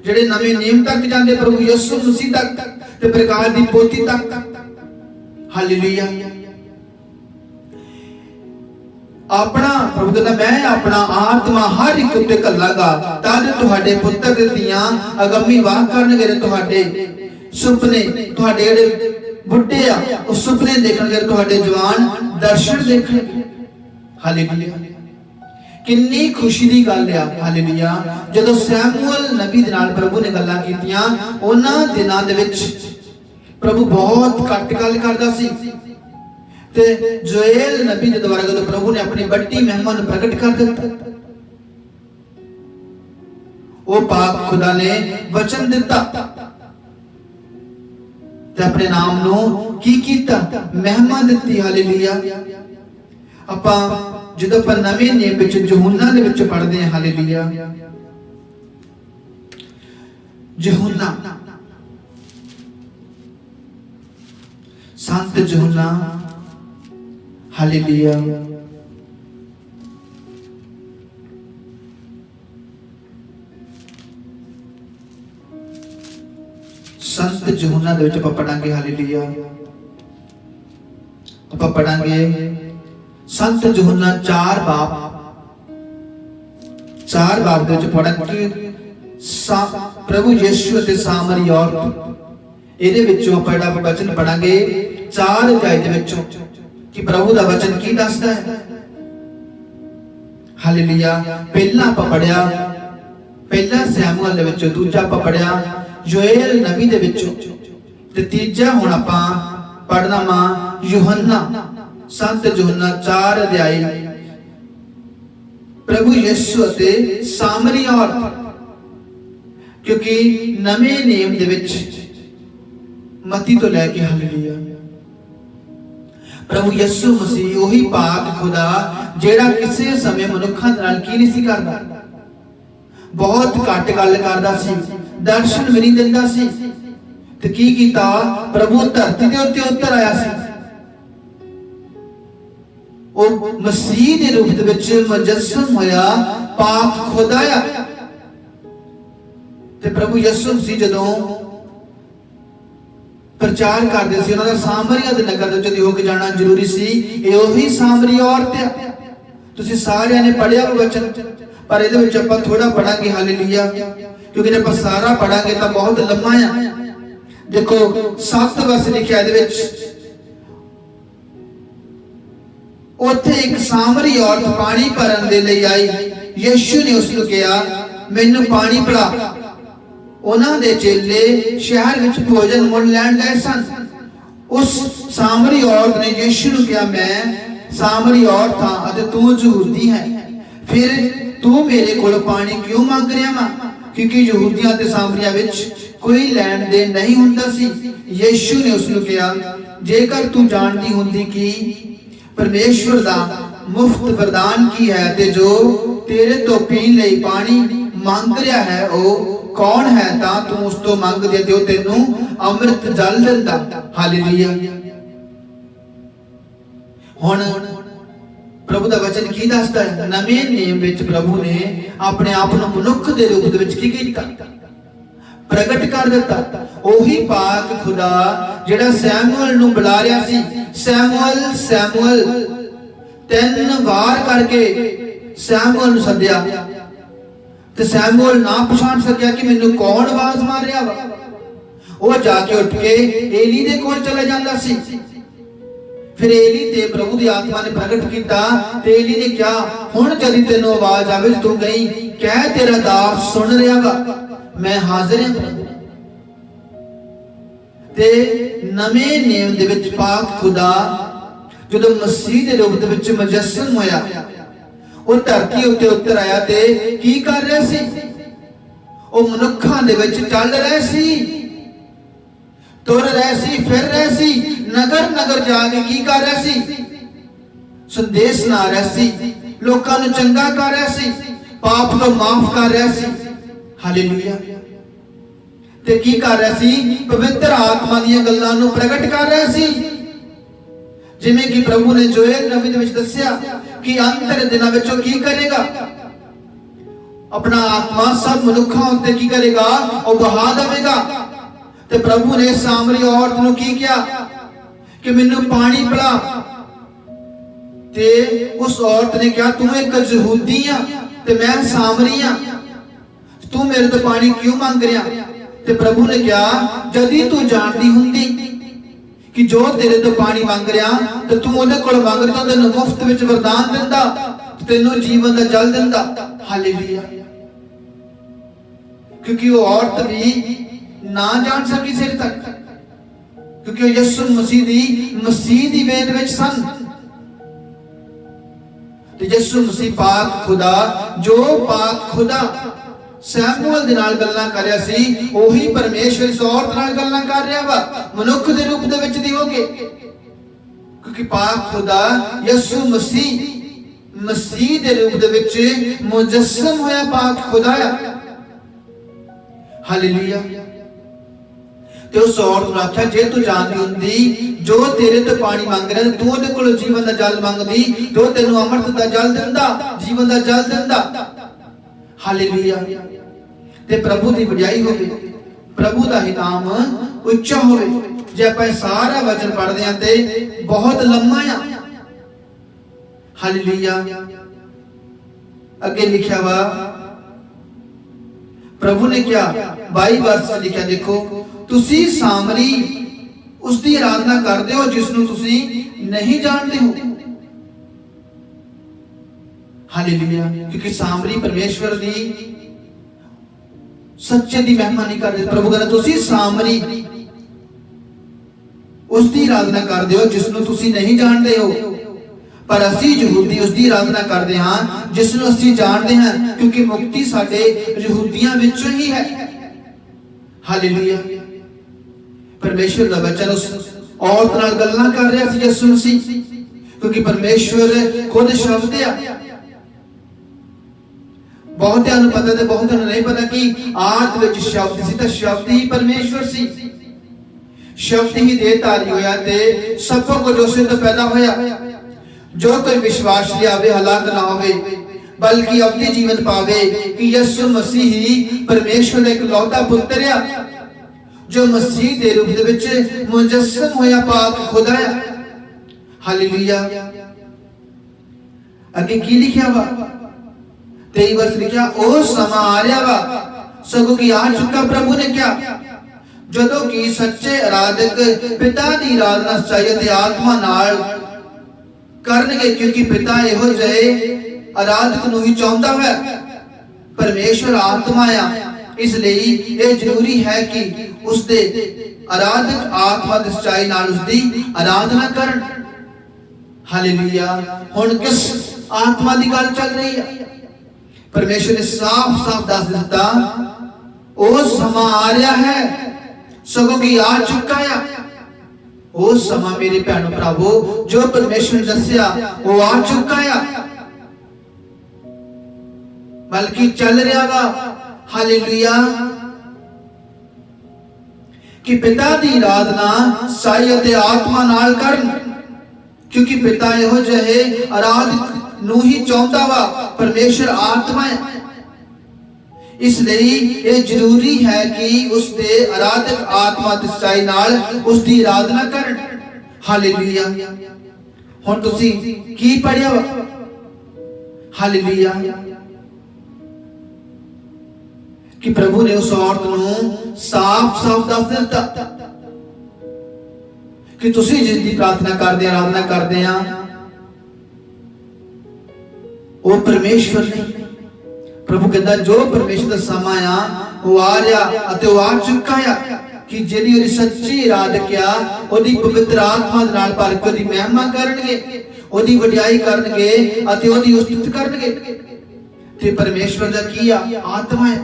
जिहड़े नवें नियम तक जांदे, प्रभु यीशु मसीह तक ते प्रकाश दी पोथी तक। हालेलुया। अपना प्रभु कहंदा, मैं अपना आत्मा हर एक उत्ते घल्लांगा, तद तुहाडे पुत्र ते धीआं अगम्मी वाह करनगे, तुहाडे सुपने, तुहाडे जिहड़े बुढ़े आ ਉਹ ਸੁਪਨੇ ਦੇਖਣਗੇ, ਤੁਹਾਡੇ ਜਵਾਨ ਦਰਸ਼ਨ ਦੇਖਣਗੇ। ਹਾਲੇਲੂਇਆ। ਕਿੰਨੀ ਖੁਸ਼ੀ ਦੀ ਗੱਲ ਆ। ਹਾਲੇਲੂਇਆ। ਜਦੋਂ ਸੈਮੂਅਲ ਨਬੀ ਦੇ ਨਾਲ ਪ੍ਰਭੂ ਨੇ ਗੱਲਾਂ ਕੀਤੀਆਂ, ਉਹਨਾਂ ਦਿਨਾਂ ਦੇ ਵਿੱਚ ਪ੍ਰਭੂ ਬਹੁਤ ਘੱਟ ਗੱਲ ਕਰਦਾ ਸੀ, ਤੇ ਜੋਏਲ ਨਬੀ ਦੇ ਦੁਆਰਾ ਜਦੋਂ ਪ੍ਰਭੂ ਨੇ ਆਪਣੀ ਵੱਡੀ ਮਹਿਮਾ ਨੂੰ ਪ੍ਰਗਟ ਕਰ ਦਿੱਤਾ, ਉਹ ਪਾਕ ਖੁਦਾ ਨੇ ਵਚਨ ਦਿੱਤਾ ਤੇ ਆਪਣੇ ਨਾਮ ਨੂੰ ਕੀ ਕੀਤਾ, ਮਹਿਮਾ ਦਿੱਤੀ। ਹਾਲੇਲੂਇਆ। ਆਪਾਂ ਜਦੋਂ ਆਪਾਂ ਨਵੇਂ ਨਿਯਮ ਵਿੱਚ ਯਹੂਨਾ ਦੇ ਵਿੱਚ ਪੜ੍ਹਦੇ ਹਾਂ, ਹਾਲੇਲੂਇਆ, ਯਹੂਨਾ, ਸੰਤ ਯਹੂਨਾ, ਹਾਲੇਲੂਇਆ, संत यूहन्ना दे विच आपां पढ़ांगे। हालेलुया। आपां पढ़ांगे संत यूहन्ना 4 बाब दे विच पढ़ांगे प्रभु यीशु ते सामरी औरत। इहदे विचों आपां जिहड़ा वचन पढ़ांगे 4 अध्याय दे विचों कि प्रभु दा वचन की दसदा है। हालेलुया। पहला आपां पढ़िया पहला सैमुअल दे विचों, दूजा आपां पढ़िया जोएल नबी दे विचों, ते तीजा हुण आपां पढ़ना मां यूहन्ना, संत यूहन्ना 4 अध्याय। प्रभु यीशु अते सामरी औरत, क्योंकि नਵੇਂ नेम दे विच मती तो लैके हालेलुया प्रभु यीशु मसीह ओही पाक खुदा जेड़ा किसी समय मनुखा नाल की नहीं सी करदा, बहुत घट गल करदा सी, दर्शन भी नहीं दिंदा सी, ते की कीता प्रभु धरती दे उत्ते उतर आया सी। ਉਹ ਮਸੀਹ ਦੇ ਰੂਪ ਦੇ ਵਿੱਚ ਮੁਜੱਸਮ ਹੋਇਆ, ਪਾਕ ਖੁਦਾਇਆ। ਤੇ ਪ੍ਰਭੂ ਯਿਸੂ ਮਸੀਹ ਜਦੋਂ ਪ੍ਰਚਾਰ ਕਰਦੇ ਸੀ, ਉਹਨਾਂ ਦਾ ਸਾਮਰੀਆ ਦੇ ਨਗਰ ਦੇ ਵਿੱਚ ਹੋ ਕੇ ਜਾਣਾ ਜ਼ਰੂਰੀ ਸੀ। ਇਹ ਉਹੀ ਸਾਮਰੀ ਔਰਤ ਆ, ਤੁਸੀਂ ਸਾਰਿਆਂ ਨੇ ਪੜ੍ਹਿਆ ਉਹ ਵਚਨ, ਪਰ ਇਹਦੇ ਵਿੱਚ ਆਪਾਂ ਥੋੜਾ ਪੜਾਂਗੇ ਹਾਲੇਲੂਇਆ, ਕਿਉਂਕਿ ਜੇ ਆਪਾਂ ਸਾਰਾ ਪੜਾਂਗੇ ਤਾਂ ਬਹੁਤ ਲੰਮਾ ਆ। ਦੇਖੋ 7 ਵਰਸ ਲਿਖਿਆ ਇਹਦੇ ਵਿੱਚ, ਉੱਥੇ ਇੱਕ ਸਾਮਰੀ ਔਰਤ ਪਾਣੀ ਭਰਨ ਦੇ ਲਈ ਆਈ। ਯਿਸੂ ਨੇ ਉਸ ਨੂੰ ਕਿਹਾ, ਮੈਨੂੰ ਪਾਣੀ ਪਿਲਾ। ਉਹਨਾਂ ਦੇ ਚੇਲੇ ਸ਼ਹਿਰ ਵਿੱਚ ਭੋਜਨ ਮੁੱਲ ਲੈਣ ਗਏ ਸਨ। ਉਸ ਸਾਮਰੀ ਔਰਤ ਨੇ ਯਿਸੂ ਨੂੰ ਕਿਹਾ, ਮੈਂ ਸਾਮਰੀ ਔਰਤ ਹਾਂ ਅਤੇ ਤੂੰ ਯਹੂਦੀ ਹੈ, ਫਿਰ ਤੂੰ ਮੇਰੇ ਕੋਲ ਪਾਣੀ ਕਿਉਂ ਮੰਗ ਰਿਹਾ ਵਾ? ਕਿਉਂਕਿ ਯਹੂਦੀਆਂ ਤੇ ਸਾਮਰੀਆਂ ਵਿੱਚ ਕੋਈ ਲੈਣ ਦੇ ਨਹੀਂ ਹੁੰਦਾ ਸੀ। ਯਿਸੂ ਨੇ ਉਸ ਨੂੰ ਕਿਹਾ, ਜੇਕਰ ਤੂੰ ਜਾਣਦੀ ਹੁੰਦੀ ਕਿ परमेश्वर दा मुफ्त वरदान की है, ते जो तेरे तो पीन लई पानी मांग रहा है वो कौन है, तां तू उस तो मंग दे ते तेनू अमृत जल दिंदा। हालेलुया। हुण प्रभु दा वचन की दसदा है, नवें नेम विच प्रभु ने अपने आप नूं मनुख दे रूप दे विच की कीता, प्रगट कर दिता। ओही पाक खुदा जेड़ा सैमुअल नूं बुला रहा सी, सैमुअल सैमुअल 3 वार करके सैमुअल नूं सद्दिया, ते सैमुअल ना पछाण सकिया कि मैनू कौन आवाज मार रहा वा। वो जाके उठ के एली दे कोल चला जांदा सी। फिर एली ते प्रभु दी आत्मा ने प्रगट किया, ते एली ने कहा, हुण जदी तैनूं आवाज आवे तू गई कह तेरा दास सुन रहा वा, मैं हाजिर हां। ते नवें नेम दे विच पाक खुदा जदों मसीह दे रूप दे विच मुजस्सम होया, वो धरती उत्ते उतर आया ते की कर रहा सी? वो मनुखां दे विच चल रहा सी, तुर रहा सी, फिर रहा सी, नगर नगर जाके की कर रहा सी? संदेश सुना रहा सी, लोकां नूं चंगा कर रहा सी, पाप को माफ कर रहा सी। हालेलुया। ते की कर रहा सी? पवित्र आत्मा दी गल्लां नूं प्रगट कर रहा सी। जिवें कि प्रभु ने जोएल नबी दे विच दस्सिया कि अंत दे दिनां विच की करेगा, अपना आत्मा सब मनुखां उत्ते की करेगा, और बहा देवेगा। ते प्रभु ने सामरी औरत नूं की किया कि मैनू पानी पिला, ते उस औरत ने कहा, तू एक यहूदी आ ते मैं सामरी आ, तू मेरे तो पानी क्यों मांग रहा? ते प्रभु ने कहा, जदी तू जानती हुंदी कि जो तेरे तो पानी मांग रहा ते तू उहदे कोल मांग रहा, तेनू मुफ्त विच वरदान दिंदा, तेनू जीवन दा जल दिंदा। हालेलुया। क्योंकि वो औरत भी ना जान सकी सिर तक, क्योंकि यीशु मसीह दी वेद विच सन। ते यीशु मसीह पाक खुदा, जो पाक खुदा सैमुअल दे नाल गल्लां कर रहा सी, ओही परमेश्वर इस औरत नाल गल्लां कर रहा वा, मनुख दे रूप दे विच दी होके। क्योंकि पाक खुदा यीशु मसीह दे रूप दे विच मुजस्सम होया पाक खुदा है। हालेलुया। ते उस औरत नूं आख्या, जे तू जानदी हुंदी जो तेरे तो पानी मांग रहा, तू उहदे कोलों जीवन दा जल मंगदी, जो तैनूं अमृत दा जल दिंदा, जीवन दा जल दिंदा। हालेलुया। ते प्रभु दी वडियाई होवे, प्रभु दा ही नाम उच्चा होवे। जे आपां सारा वचन पढ़दे हां ते बहुत लम्मा आ। हालेलुया। अगे लिखिया वा, प्रभु ने क्या 22 वर्ष लिखिया, देखो तुसी सामरी उसकी आराधना करते हो जिसनों तुसी नहीं जानते हो। हालेलुया। क्योंकि सामरी परमेश्वर दी सच्चे दी महिमा नहीं करते। प्रभु कहता तुसी सामरी ਉਸ ਦੀ ਆਰਾਧਨਾ ਕਰਦੇ ਹੋ ਜਿਸ ਨੂੰ ਤੁਸੀਂ ਨਹੀਂ ਜਾਣਦੇ ਹੋ, ਪਰ ਅਸੀਂ ਯਹੂਦੀ ਉਸ ਦੀ ਆਰਾਧਨਾ ਕਰਦੇ ਹਾਂ ਜਿਸ ਨੂੰ ਅਸੀਂ ਜਾਣਦੇ ਹਾਂ, ਕਿਉਂਕਿ ਮੁਕਤੀ ਸਾਡੇ ਯਹੂਦੀਆਂ ਵਿੱਚੋਂ ਹੀ ਹੈ। ਹਾਲੇਲੂਇਆ। ਪਰਮੇਸ਼ਵਰ ਦਾ ਬੱਚਾ ਉਸ ਔਰਤ ਨਾਲ ਗੱਲਾਂ ਕਰ ਰਿਹਾ ਸੀ ਯਿਸੂ ਮਸੀਹ, ਕਿਉਂਕਿ ਪਰਮੇਸ਼ਵਰ ਖੁਦ ਸ਼ਬਦ ਆ। ਬਹੁਤਿਆਂ ਨੂੰ ਪਤਾ ਤੇ ਬਹੁਤਿਆਂ ਨੂੰ ਨਹੀਂ ਪਤਾ ਕਿ ਆਦ ਵਿੱਚ ਸ਼ਬਦ ਸੀ ਤਾਂ ਸ਼ਬਦ ਹੀ ਪਰਮੇਸ਼ਵਰ ਸੀ। ਸ਼ਬਦ ਹੀ ਦੇਹਧਾਰੀ ਹੋਇਆ ਤੇ ਸਭ ਕੁਝ ਉਸੇ ਤੋਂ ਪੈਦਾ ਹੋਇਆ। ਜੋ ਕੋਈ ਵਿਸ਼ਵਾਸ ਲਿਆਵੇ ਹਲਾਕ ਨਾ ਹੋਵੇ, ਬਲਕਿ ਅਬਦੀ ਜੀਵਨ ਪਾਵੇ, ਕਿ ਯਿਸੂ ਮਸੀਹ ਹੀ ਪਰਮੇਸ਼ਵਰ ਦਾ ਇਕਲੌਤਾ ਪੁੱਤਰ ਆ, ਜੋ ਮਸੀਹ ਦੇ ਰੂਪ ਦੇ ਵਿੱਚ ਮੁਜੱਸਮ ਹੋਇਆ ਪਾਕ ਖੁਦਾ ਆ। ਹਾਲੇਲੂਇਆ। ਅੱਗੇ ਕੀ ਲਿਖਿਆ ਵਾ? 23 ਵਰਸ ਲਿਖਿਆ, ਉਹ ਸਮਾਂ ਆ ਰਿਹਾ ਵਾ, ਸਗੋਂ ਕਿ ਆ ਚੁੱਕਾ। ਪ੍ਰਭੂ ਨੇ ਕਿਹਾ, ਜਦੋਂ ਕਿ ਸੱਚੇ ਆਰਾਧਕ ਪਿਤਾ ਦੀ ਆਰਾਧਨਾ ਸੱਚਾਈ ਅਤੇ ਆਤਮਾ ਨਾਲ ਕਰਨਗੇ, ਕਿਉਂਕਿ ਪਿਤਾ ਇਹੋ ਜਿਹੇ ਆਰਾਧਕ ਨੂੰ ਹੀ ਚਾਹੁੰਦਾ ਹੈ। ਪਰਮੇਸ਼ਵਰ ਆਤਮਾ ਆ, ਇਸ ਲਈ ਇਹ ਜ਼ਰੂਰੀ ਹੈ ਕਿ ਉਸਦੇ ਆਰਾਧਕ ਆਤਮਾ ਦੀ ਸੱਚਾਈ ਨਾਲ ਉਸਦੀ ਆਰਾਧਨਾ ਕਰਨ। ਹਾਲੇਲੂਇਆ। ਹੁਣ ਕਿਸ ਆਤਮਾ ਦੀ ਗੱਲ ਚੱਲ ਰਹੀ ਹੈ? ਪਰਮੇਸ਼ਵਰ ਨੇ ਸਾਫ਼-ਸਾਫ਼ ਦੱਸ ਦਿੱਤਾ, ਉਹ ਸਮਾਂ ਆ ਰਿਹਾ ਹੈ, ਸਗੋਂ ਕਿ ਆ ਚੁੱਕਾ ਆ। ਉਹ ਸਮਾਂ ਮੇਰੇ ਭੈਣੋ ਭਰਾਵੋ ਜੋ ਪਰਮੇਸ਼ਵਰ ਨੇ ਦੱਸਿਆ ਉਹ ਆ ਚੁੱਕਾ ਆ, ਬਲਕਿ ਚੱਲ ਰਿਹਾ ਵਾ। ਹਾਲੇਲੂਇਆ। ਕਿ ਪਿਤਾ ਦੀ ਆਰਾਧਨਾ ਸੱਚਾਈ ਅਤੇ ਆਤਮਾ ਨਾਲ ਕਰਨ, ਕਿਉਂਕਿ ਪਿਤਾ ਇਹੋ ਜਿਹੇ ਆਰਾਧਕ ਨੂੰ ਹੀ ਚਾਹੁੰਦਾ ਵਾ। ਪਰਮੇਸ਼ਵਰ ਆਤਮਾ ਹੈ, ਇਸ ਲਈ ਇਹ ਜ਼ਰੂਰੀ ਹੈ ਕਿ ਉਸ ਦੇ ਆਰਾਧਕ ਆਤਮਾ ਦੀ ਸੱਚਾਈ ਨਾਲ ਉਸ ਦੀ ਆਰਾਧਨਾ ਕਰਨ। ਹਾਲੇਲੂਇਆ। ਹੁਣ ਤੁਸੀਂ ਕੀ ਪੜ੍ਹਿਆ ਵਾ? ਹਾਲੇਲੂਇਆ। ਕਿ ਪ੍ਰਭੂ ਨੇ ਉਸ ਔਰਤ ਨੂੰ ਸਾਫ਼-ਸਾਫ਼ ਦੱਸ ਦਿੱਤਾ ਕਿ ਤੁਸੀਂ ਜਿਸ ਦੀ ਪ੍ਰਾਰਥਨਾ ਕਰਦੇ ਆਰਾਧਨਾ ਕਰਦੇ ਆ ਉਹ ਪਰਮੇਸ਼ਵਰ ਨਹੀਂ। ਪ੍ਰਭੂ ਕਹਿੰਦਾ ਜੋ ਪਰਮੇਸ਼ਵਰ ਦਾ ਸਮਾਂ ਆ ਉਹ ਆ ਰਿਹਾ ਅਤੇ ਉਹ ਆ ਚੁੱਕਾ ਆ, ਕਿ ਜਿਹੜੀ ਉਹਦੀ ਸੱਚੀ ਆਰਾਧਕ ਆ ਉਹਦੀ ਪਵਿੱਤਰ ਆਤਮਾ ਦੇ ਨਾਲ ਭਰ ਕੇ ਉਹਦੀ ਮਹਿਮਾ ਕਰਨਗੇ, ਉਹਦੀ ਵਡਿਆਈ ਕਰਨਗੇ ਅਤੇ ਉਹਦੀ ਉਸਤਤ ਕਰਨਗੇ। ਤੇ ਪਰਮੇਸ਼ਵਰ ਦਾ ਕੀ ਆ? ਆਤਮਾ ਹੈ।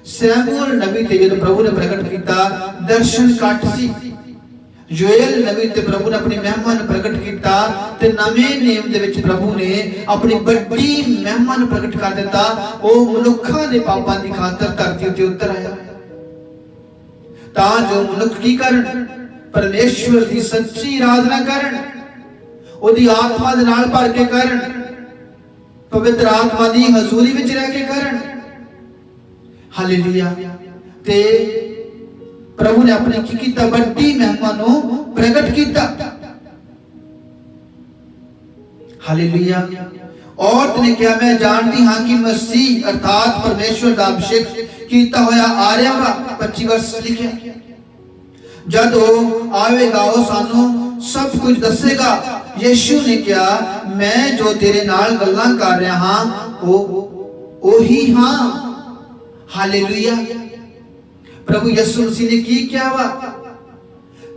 ਸੈਮੂਅਲ ਨਬੀ ਤੇ ਜਦੋਂ ਪ੍ਰਭੂ ਨੇ ਪ੍ਰਗਟ ਕੀਤਾ ਦਰਸ਼ਨ ਘੱਟ ਸੀ। ਯੋਏਲ ਨਬੀ ਤੇ ਪ੍ਰਭੂ ਨੇ ਆਪਣੀ ਮਹਿਮਾ ਨੂੰ ਪ੍ਰਗਟ ਕੀਤਾ ਤੇ ਨਵੇਂ ਨੇਮ ਦੇ ਵਿੱਚ ਪ੍ਰਭੂ ਨੇ ਆਪਣੀ ਵੱਡੀ ਮਹਿਮਾ ਨੂੰ ਪ੍ਰਗਟ ਕਰ ਦਿੱਤਾ। ਉਹ ਮਨੁੱਖਾਂ ਦੇ ਪਾਪਾਂ ਦੀ ਖਾਤਰ ਧਰਤੀ ਉੱਤੇ ਉਤਰ ਆਇਆ ਤਾਂ ਜੋ ਮਨੁੱਖ ਕੀ ਕਰਨ? ਪਰਮੇਸ਼ਵਰ ਦੀ ਸੱਚੀ ਆਰਾਧਨਾ ਕਰਨ, ਉਹਦੀ ਆਤਮਾ ਦੇ ਨਾਲ ਭਰ ਕੇ ਕਰਨ, ਪਵਿੱਤਰ ਆਤਮਾ ਦੀ ਹਜ਼ੂਰੀ ਵਿੱਚ ਰਹਿ ਕੇ ਕਰਨ। ਹਾਲੇਲੂਇਆ। ਤੇ ਪ੍ਰਭੂ ਨੇ ਆਪਣੀ ਕੀ ਕੀਤਾ? ਵੱਡੀ ਮਹਿਮਾ ਨੂੰ ਪ੍ਰਗਟ ਕੀਤਾ। ਹਾਲੇਲੂਇਆ। ਔਰਤ ਨੇ ਕਿਹਾ, ਮੈਂ ਜਾਣਦੀ ਹਾਂ ਕਿ ਮਸੀਹ ਅਰਥਾਤ ਪਰਮੇਸ਼ਵਰ ਦਾ ਅਭਿਸ਼ੇਕ ਕੀਤਾ ਹੋਇਆ ਆ ਰਿਹਾ ਵਾ। 25 ਵਰਸ ਲਿਖਿਆ, ਜਦ ਉਹ ਆਵੇਗਾ ਉਹ ਸਾਨੂੰ ਸਭ ਕੁਝ ਦੱਸੇਗਾ। ਯਿਸੂ ਨੇ ਕਿਹਾ, ਮੈਂ ਜੋ ਤੇਰੇ ਨਾਲ ਗੱਲਾਂ ਕਰ ਰਿਹਾ ਹਾਂ ਉਹ ਉਹੀ ਹਾਂ। ਹਾਲੇਲੂਇਆ। ਪ੍ਰਭੂ ਯਿਸੂ ਮਸੀਹ ਨੇ ਕੀ ਕਿਹਾ ਵਾ?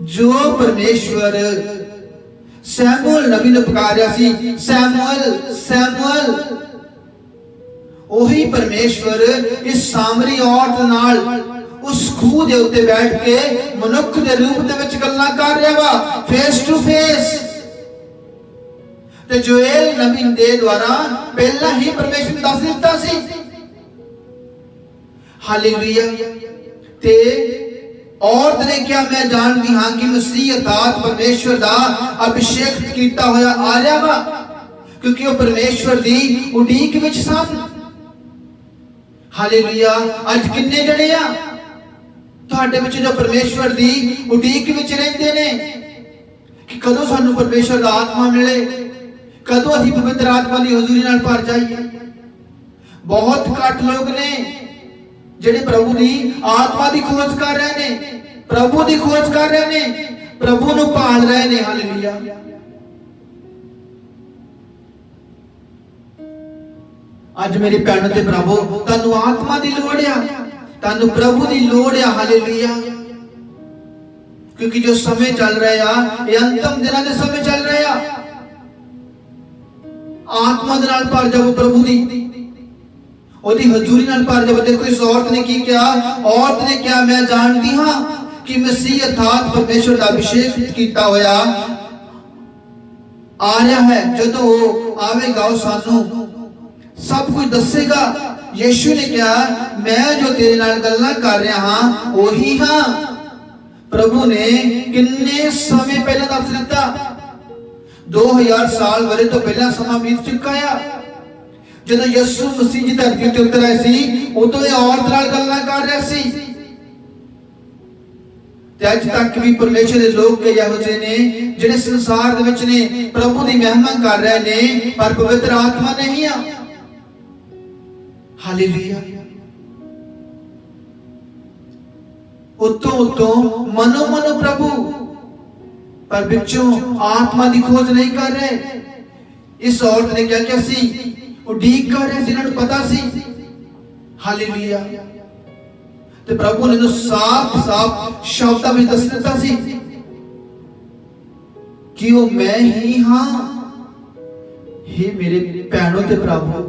ਜੋ ਪਰਮੇਸ਼ਵਰ ਸੈਮੂਅਲ ਨਬੀ ਨੂੰ ਪੁਕਾਰਿਆ ਸੀ, ਸੈਮੂਅਲ ਸੈਮੂਅਲ, ਉਹੀ ਪਰਮੇਸ਼ਵਰ ਇਸ ਸਾਮਰੀ ਔਰਤ ਨਾਲ ਉਸ ਖੂਹ ਦੇ ਉੱਤੇ ਬੈਠ ਕੇ ਮਨੁੱਖ ਦੇ ਰੂਪ ਦੇ ਵਿੱਚ ਗੱਲਾਂ ਕਰ ਰਿਹਾ ਵਾ, ਫੇਸ ਟੂ ਫੇਸ। ਤੇ ਯੋਏਲ ਨਬੀ ਦੇ ਦੁਆਰਾ ਪਹਿਲਾਂ ਹੀ ਪਰਮੇਸ਼ਵਰ ਨੇ ਦੱਸ ਦਿੱਤਾ ਸੀ। ਹਾਲੇਲੂਇਆ। ਤੇ ਔਰਤ ਨੇ ਕਿਹਾ, ਮੈਂ ਜਾਣਦੀ ਹਾਂ ਕਿ ਮਸੀਹ ਅਰਥਾਤ ਪਰਮੇਸ਼ਵਰ ਦਾ ਅਭਿਸ਼ੇਕ ਕੀਤਾ ਹੋਇਆ ਆ ਰਿਹਾ ਵਾ, ਕਿਉਂਕਿ ਉਹ ਪਰਮੇਸ਼ਵਰ ਦੀ ਉਡੀਕ ਵਿੱਚ ਸਨ। ਹਾਲੇਲੂਇਆ। ਅੱਜ ਕਿੰਨੇ ਜਣੇ ਆ ਤੁਹਾਡੇ ਵਿੱਚ ਜੋ ਪਰਮੇਸ਼ਵਰ ਦੀ ਉਡੀਕ ਵਿੱਚ ਰਹਿੰਦੇ ਨੇ ਕਿ ਕਦੋਂ ਸਾਨੂੰ ਪਰਮੇਸ਼ਵਰ ਦਾ ਆਤਮਾ ਮਿਲੇ, ਕਦੋਂ ਅਸੀਂ ਪਵਿੱਤਰ ਆਤਮਾ ਦੀ ਹਜ਼ੂਰੀ ਨਾਲ ਭਰ ਜਾਈਏ? ਬਹੁਤ ਘੱਟ ਲੋਕ ਨੇ ਜਿਹੜੇ ਪ੍ਰਭੂ ਦੀ ਆਤਮਾ ਦੀ ਖੋਜ ਕਰ ਰਹੇ ਨੇ, ਪ੍ਰਭੂ ਦੀ ਖੋਜ ਕਰ ਰਹੇ ਨੇ, ਪ੍ਰਭੂ ਨੂੰ ਭਾਲ ਰਹੇ ਨੇ। ਹਾਲੇਲੂਇਆ। ਅੱਜ ਮੇਰੇ ਭੈਣੋ ਤੇ ਭਰਾਵੋ, ਤੁਹਾਨੂੰ ਆਤਮਾ ਦੀ ਲੋੜ ਆ, ਤੁਹਾਨੂੰ ਪ੍ਰਭੂ ਦੀ ਲੋੜ ਆ। ਹਾਲੇਲੂਇਆ। क्योंकि जो समय चल रहा ये अंतिम दिनों के समय चल रहा। आत्मा दे नाल भर जाओ प्रभु दी ओदी हजूरी नाल भर जाओ। देखो इस औरत ने की क्या, औरत ने क्या, मैं जानती हाँ कि मसीह अर्थात परमेश्वर का अभिषेक किया होया आ रहा है, जदों वो आवेगा वो सानू सब कुछ दसेगा। यीशु ने कहा मैं जो तेरे नाल गल्लां कर रहा हाँ वही हाँ। प्रभु ने किन्ने समय पहले दस दिता, 2000 साल वरे तो पहला समा बीत चुका है। जदों यीशु मसीह जी धरती ते उतर आए सी उदों ये औरत नाल गल्लां कर रहा सी। ते अज तक भी परमेश्वर दे लोग कई इहो जिहे ने जिहड़े संसार दे विच ने प्रभु दी महिमा कर रहे ने पर पवित्र आत्मा नहीं आ। हालेलुया। उतो उतो मनो मनो प्रभु पर बिचों आत्मा की खोज नहीं कर रहे। इस औरत ने क्या क्या सी उडीक कर रहे सी, इन्हां नूं पता सी। हालेलुया। ते प्रभु ने साफ साफ शब्दां में दस दिता सी कि वो मैं ही हाँ। हे मेरे भैणों ते भरावो,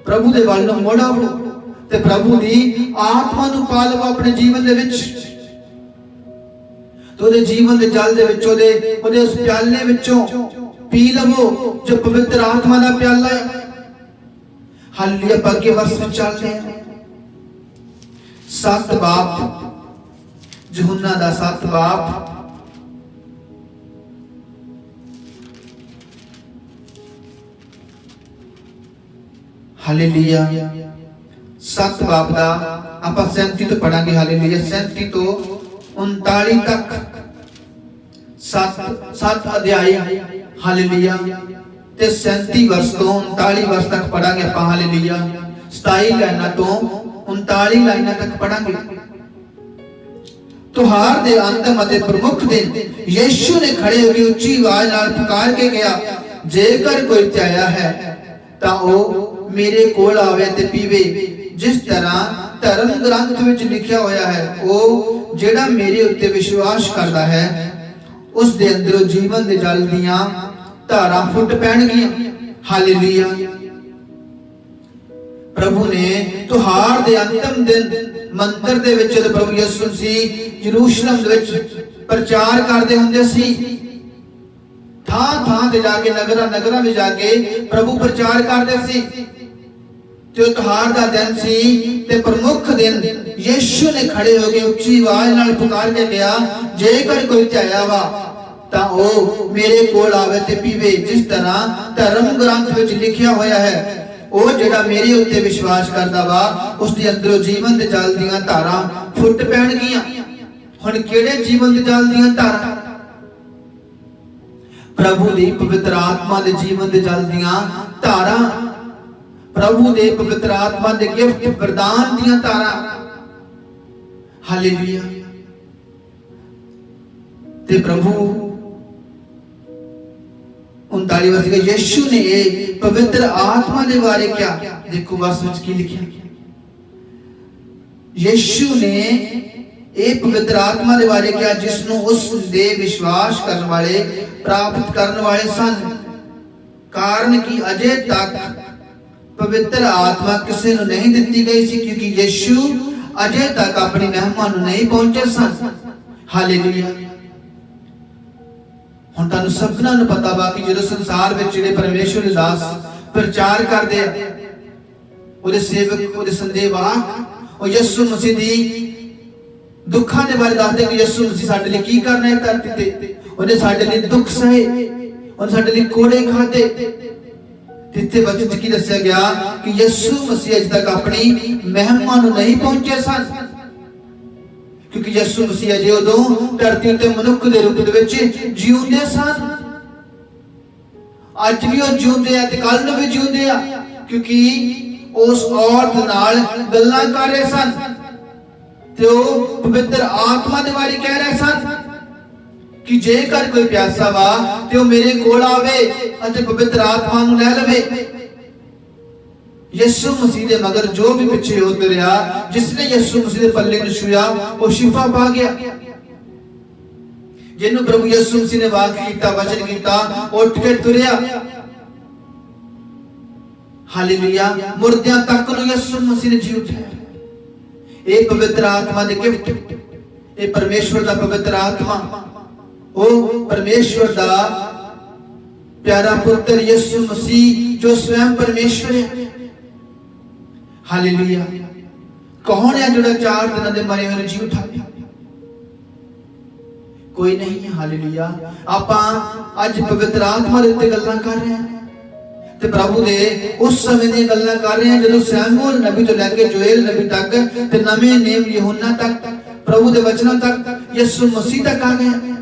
प्रभु दे वल नूं मुड़ आवो ते प्रभु दी आत्मा नूं पा लवो अपने जीवन दे विच। तो ओदे जीवन दे जल दे विच ओदे उस प्याले विचों पी लवो जो पवित्र आत्मा दा प्याला है। हालेलुया। बाकी वर्ष में चल रहे हैं 7 बाप, यूहन्ना दा 7 बाप। हालेलुया। 7 बाप दा आपां 37 तो पढ़ांगे। हालेलुया। 37 तो 39 तक 7 अध्याय। हालेलुया। ते 37 वर्ष तो 39 वर्ष तक पढ़ांगे आपां। हालेलुया। 27 लाइनां तो 39 लाइनां तक पढ़ांगे। त्योहार दे अंतिम अते प्रमुख दिन यीशु ने खड़े होकर उच्ची आवाज नाल पुकार के कहा, जेकर कोई त्याया है तां ओ मेरे कोल आवे ते पीवे। जिस तरह धर्म ग्रंथ विच लिखिया होया है, ओ जेड़ा मेरे उत्ते विश्वास करदा है उस दे अंदरों जीवन दे जल दियां धारां फुट पैणगियां। हालेलुया। प्रभु ने त्योहार दे अंतिम दिन मंदिर दे विच प्रभु यीशु मसीह यरूशलेम दे विच प्रचार करदे हुंदे सी। थां थां ते जाके नगरां में जाके प्रभु प्रचार करदे सी। ते त्योहार दा दिन सी ते प्रमुख दिन यीशु ने खड़े हो के उच्ची आवाज नाल पुकार के कहा, जेकर कोई त्याया वा तां ओ मेरे कोल आवे ते पीवे। जिस तरह धर्म ग्रंथ विच लिखिया होया है, ओ जेड़ा मेरे उत्ते विश्वास करदा वा उस दे अंदरों जीवन दे जल दीयां धारां फुट पैणगियां। हुण किहड़े जीवन दे जल दीयां धारां? प्रभु दी पवित्र आत्मा दे जीवन दे जल दीयां धारां, प्रभु दे पवित्र आत्मा दे गिफ्ट वरदान दीयां धारां। हालेलुया। ते प्रभु 39 वर्ष के यीशु ने ये पवित्र आत्मा के बारे क्या, देखो वर्ष में की लिखा, यीशु ने ये पवित्र आत्मा के बारे क्या जिसनु उस दे विश्वास करने वाले प्राप्त करने वाले सन। कारण कि अजे तक पवित्र आत्मा किसी को नहीं दी गई सी, क्योंकि यीशु अजे तक अपनी महिमा नहीं पहुंचे सन। हालेलुया। हुण तुहानूं सबना नूं पता वा कि जो संसार में जिहड़े परमेश्वर दे दास प्रचार करदे आ, ओहदे सेवक ओहदे संदेवाक ओ यीशु मसीह दी दुखां दे बारे दसदे कि यीशु मसीह साडे लई की करना है धरती ते। उहने साडे लई दुख सहे, उहने साडे लई कोड़े खाधे। तिथे वचन च की दस्सिया गया कि यीशु मसीह अज तक अपनी महिमा नूं नहीं पहुंचे सन, क्योंकि यीशु मसीह अजे उदों धरती ते मनुख दे रूप दे विच जीउंदे सन। अज भी वो जीउंदे आ ते कल नूं भी जीउंदे आ, क्योंकि उस औरत नाल गल्लां कर रहे सन ते ओ पवित्र आत्मा दे बारे कह रहे सन कि जेकर कोई प्यासा वा ते ओ मेरे कोल आवे अते पवित्र आत्मा नूं ले लवे। यीशु मसीह दे मगर जो भी पीछे होते रहा, जिसने यीशु मसीह दे पल्ले नूं छुआ वो शिफा पा गया। जिन्हों प्रभु यीशु मसीह ने वाक किया, वचन किया, उठ के तुरया। हालेलुया। मुर्दियां तक नूं यीशु मसीह ने जी उठाया। ये पवित्र आत्मा दे गिफ्ट, ये परमेश्वर दा पवित्र आत्मा, ओ परमेश्वर दा प्यारा पुत्र यीशु मसीह जो स्वयं परमेश्वर है। हालेलुया। कौन है जो 4 दिन दे मरे हुए जी उठाया? कोई नहीं है। हालेलुया। आपां अज पवित्र आत्मा दे उत्ते गल्लां कर रहे हैं ते प्रभु दे उस समय दी गल्लां कर रहे हैं जदों सैमुअल नबी तो लेके जोएल नबी तक ते नवे नेम यूहन्ना तक, प्रभु दे वचनों तक, यीशु मसीह तक आ गए।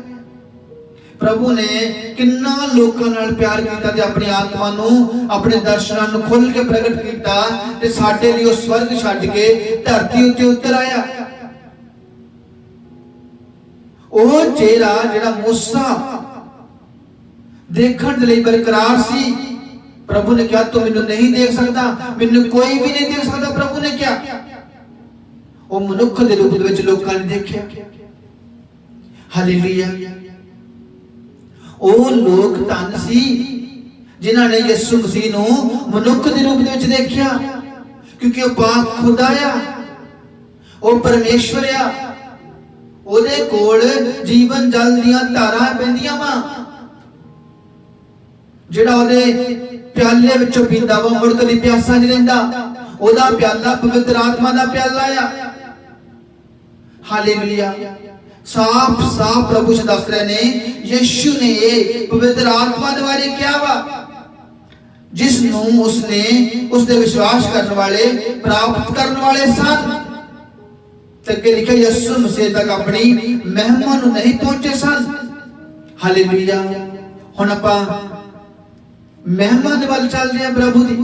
प्रभु ने किन्ना लोकां नाल प्यार कीता ते अपनी आत्मा नूं, अपने दर्शनां नूं खोल के प्रगट कीता ते साडे लई उस स्वर्ग छड्ड के धरती उत्ते उतर आया। ओ चेहरा जिहड़ा मूसा देखण दे लई बरकरार सी, प्रभु ने कहा तू मैनू नहीं देख सकता, मैनू कोई भी नहीं देख सकता। प्रभु ने क्या वो मनुख के रूप में लोगों ने देखा। हालेलुया। वो लोग धन सी जिन्हों ने यीशु मसीह नूं मनुख के रूप में देखा, क्योंकि वो पाक खुदाया, वो परमेश्वर आ, ओदे कोल जीवन जल दियां धारां पैंदियां वा, जिहड़ा ओदे प्याले विचों पींदा वा मुड़ कदी प्यासा नहीं रहिंदा। ओदा प्याला पवित्र आत्मा दा प्याला आ। हालेलुया। साफ साफ प्रभु से दस रहे ने, यीशु ने पवित्र आत्मा के बारे क्या वा, जिसनों उसने उसने विश्वास करने वाले प्राप्त करने वाले सन। तके लिखा यीशु मसीह तक अपनी महिमा नूं नहीं पहुंचे सन। हालेलुया। हुण आपां महिमा दे वल चल रहे हैं प्रभु दी,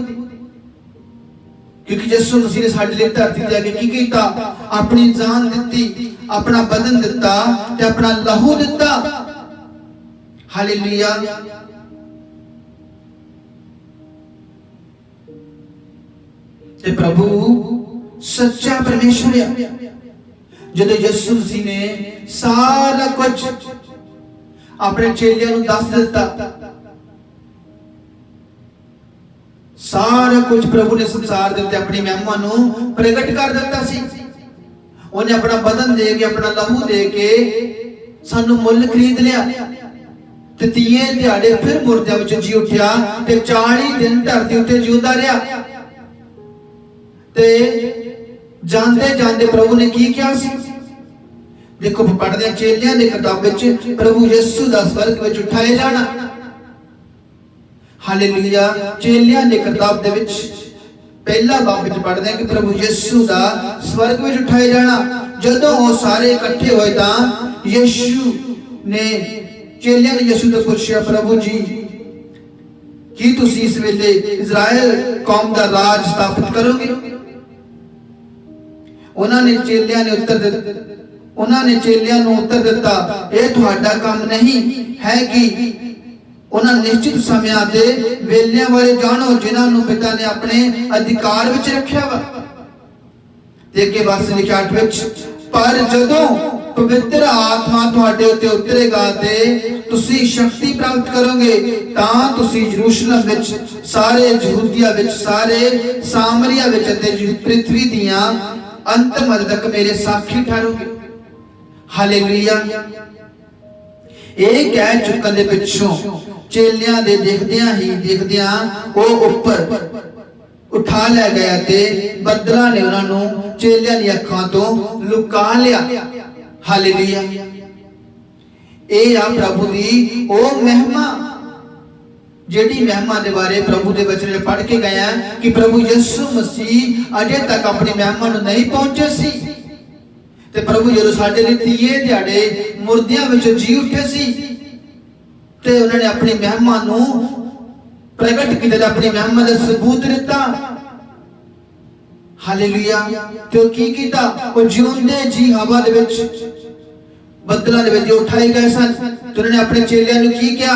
क्योंकि यीशु मसीह ने साडे लिए धरती ते आके की कीता? अपनी जान दित्ती, अपना बदन दिता ते अपना लहू दिता। हालेलुया। ते प्रभु सच्चा परमेश्वर है। जदों यीशु मसीह ने सारा कुछ अपने चेलियां नूं दस दिता, सारा कुछ प्रभु ने संसार दे उत्ते अपनी महिमा नूं प्रगट कर दिता सी। उन्हें अपना बदन दे के, अपना लहू दे के सानू मुल खरीद लिया ते 30 दिहाड़े फिर मुर्दियां विच जी उठिया ते 40 दिन धरती उत्ते जिउंदा रहा। ते जांदे जांदे प्रभु ने की किया सी? देखो पढ़दे चेलियां दी किताब विच प्रभु यीशु दा स्वर्ग विच उठाए जाना। हालेलुया। चेलियां दी किताब दे विच पहला बाब विच पढ़दे कि प्रभु यीशु दा स्वर्ग विच उठाए जाना। जदों वो सारे इकट्ठे होए तां यीशु ने चेलियां ने यीशु तो पूछा, प्रभु जी की तुसी इस वेले इज़राइल कौम दा राज स्थापित करोगे? उन्होंने चेलियां ने उत्तर दिता, यह तुहाडा काम नहीं है कि उन्होंने निश्चित समय ते वेलियां वाले जानो जिन्होंने पिता ने अपने अधिकार विच रखा वा। अगे वर्ष लिखा 8 विच, पर जदों पवित्र आत्मा तुहाडे उत्ते उतरेगा ते तुसी शक्ति प्राप्त करोगे तां तुसी यरूशलेम विच, सारे यहूदिया विच, सारे सामरिया विच अते पृथ्वी दियां अंत मद तक मेरे साक्षी ठहरोगे। हालेलुया। एक कह चुकन दे पिछों चेलियां दे देखदियां वो ऊपर उठा ले गया ते बदला ने उन्हां नूं चेलियां दी अखां तो लुका लिया। हालेलुया। ए आ प्रभु दी ओ महिमा, जेडी महिमा दे बारे प्रभु दे वचन पढ़ के गया कि प्रभु यीशु मसीह अजे तक अपनी महिमा नूं नहीं पहुंचे सी ते प्रभु जदों साडे लई 30 दिहाड़े मुर्दियां विच जी उठे सी ते उन्होंने अपनी महिमा नूं प्रगट किया, अपनी महिमा का सबूत दिता। हालेलुया। तो की कीता? वो जिउंदे जी हवा दे विच बदलां दे विच उठाए गए सन। तो उन्होंने अपने चेलियां नूं की किया?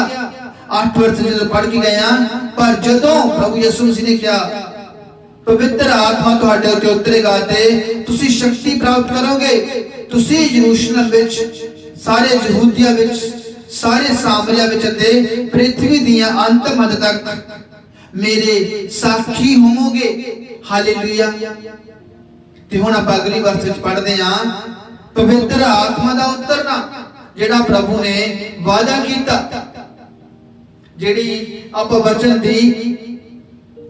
8 वर्ष जदों पढ़ के गया, पर जदों प्रभु यीशु मसीह ने क्या पवित्र आत्मा तुहाडे उत्ते उतरेगा ते तुसी शक्ति प्राप्त करोगे, तुसी यरूशलेम विच, सारे यहूदिया विच, सारे सामरिया विच अते पृथ्वी दियां अंत मद तक मेरे साखी होवोगे। हालेलुया। ते हुण आपां अगली वर्स विच पढ़दे हां, पवित्र आत्मा दा उतरना जिहड़ा प्रभु ने वादा कीता। जिहड़ी आपां वचन दी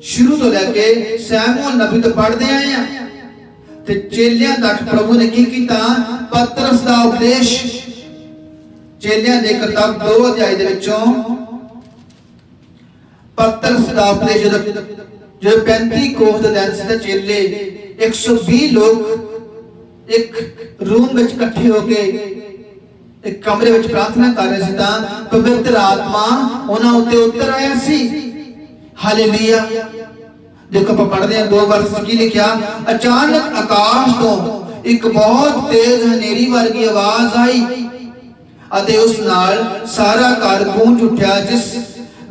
शुरू तो लैके सैमुअल नबी तो पढ़दे आए हां ते चेलियां तक प्रभु ने की कीता, पतरस दा उपदेश। चेलियां दे किताब 2 अध्याय दे विचों पतरस दा उपदेश जो 35 कोस दा दिन सी, चेले 120 लोग एक रूम विच इकट्ठे होके एक कमरे विच प्रार्थना कर रहे सी तां पवित्र आत्मा उन्हां उत्ते उतर आया सी। हालेलुया। देखो आप पढ़ते हैं 2 वर्ष की लिखा, अचानक आकाश तो एक बहुत तेज हनेरी वर्गी आवाज आई अते उस नाल सारा घर गूंज उठा जिस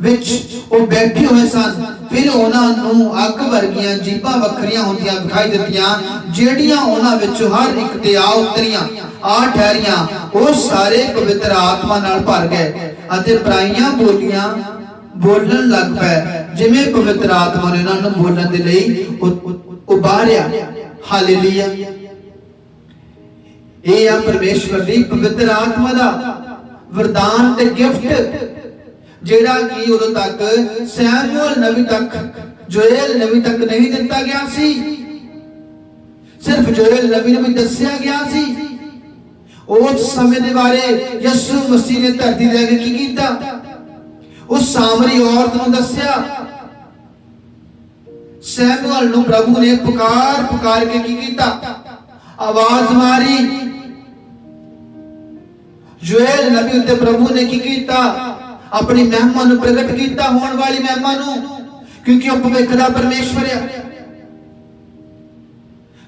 विच वो बैठे हुए सन। फिर उन्हां नूं अग वर्गियां जीभां वखरियां होंदियां दिखाई दित्तियां, जेड़ियां उन्हां विचों हर एक ते आ उतरियां, आ ठहरियां। वो सारे पवित्र आत्मा नाल भर गए अते पराईयां बोलियां बोलन लग पए, जिवें पवित्र आत्मा ने उन्हां नूं बोलण दे लई उबारिया। हालेलुया। ये आ परमेश्वर दी पवित्र आत्मा दा वरदान ते गिफ्ट, जेड़ा कि उदों तक सैमुअल नबी तक, जोएल नबी तक नहीं दिता गया सी। सिर्फ जोएल नबी नूं दस्सिया गया सी। उस समय दे बारे यसू मसीह ने धरती दे की कीता, उस सामरी औरत नूं दस्सिया। सैमुअल नूं प्रभु ने पुकार पुकार के की कीता, आवाज मारी। जोएल नबी उत्ते प्रभु ने की कीता, अपनी महिमा नूं प्रगट कीता, होण वाली महिमा नूं, क्योंकि वह भविख दा परमेश्वर है।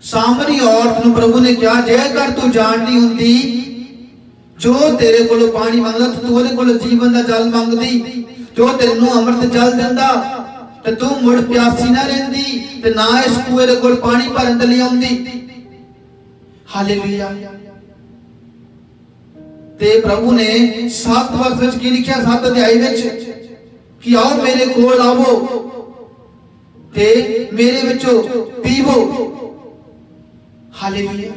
सामरी औरत नूं प्रभु ने कहा, जेकर तू जानदी हुंदी जो तेरे कोलों पानी मंगदा तू ओहदे कोलों जीवन दा जल मंगदी, जो तैनूं अमृत जल दिंदा ते तू मुड़ प्यासी ना रहिंदी ते ना इस कुएं दे कोल पानी भरन दे लई आउंदी। हालेलुया। ते प्रभु ने 7 वर्ष विच की लिखिया, 7 अध्याय विच कि आओ मेरे कोल आवो ते मेरे विचों पीवो। हालेलुया।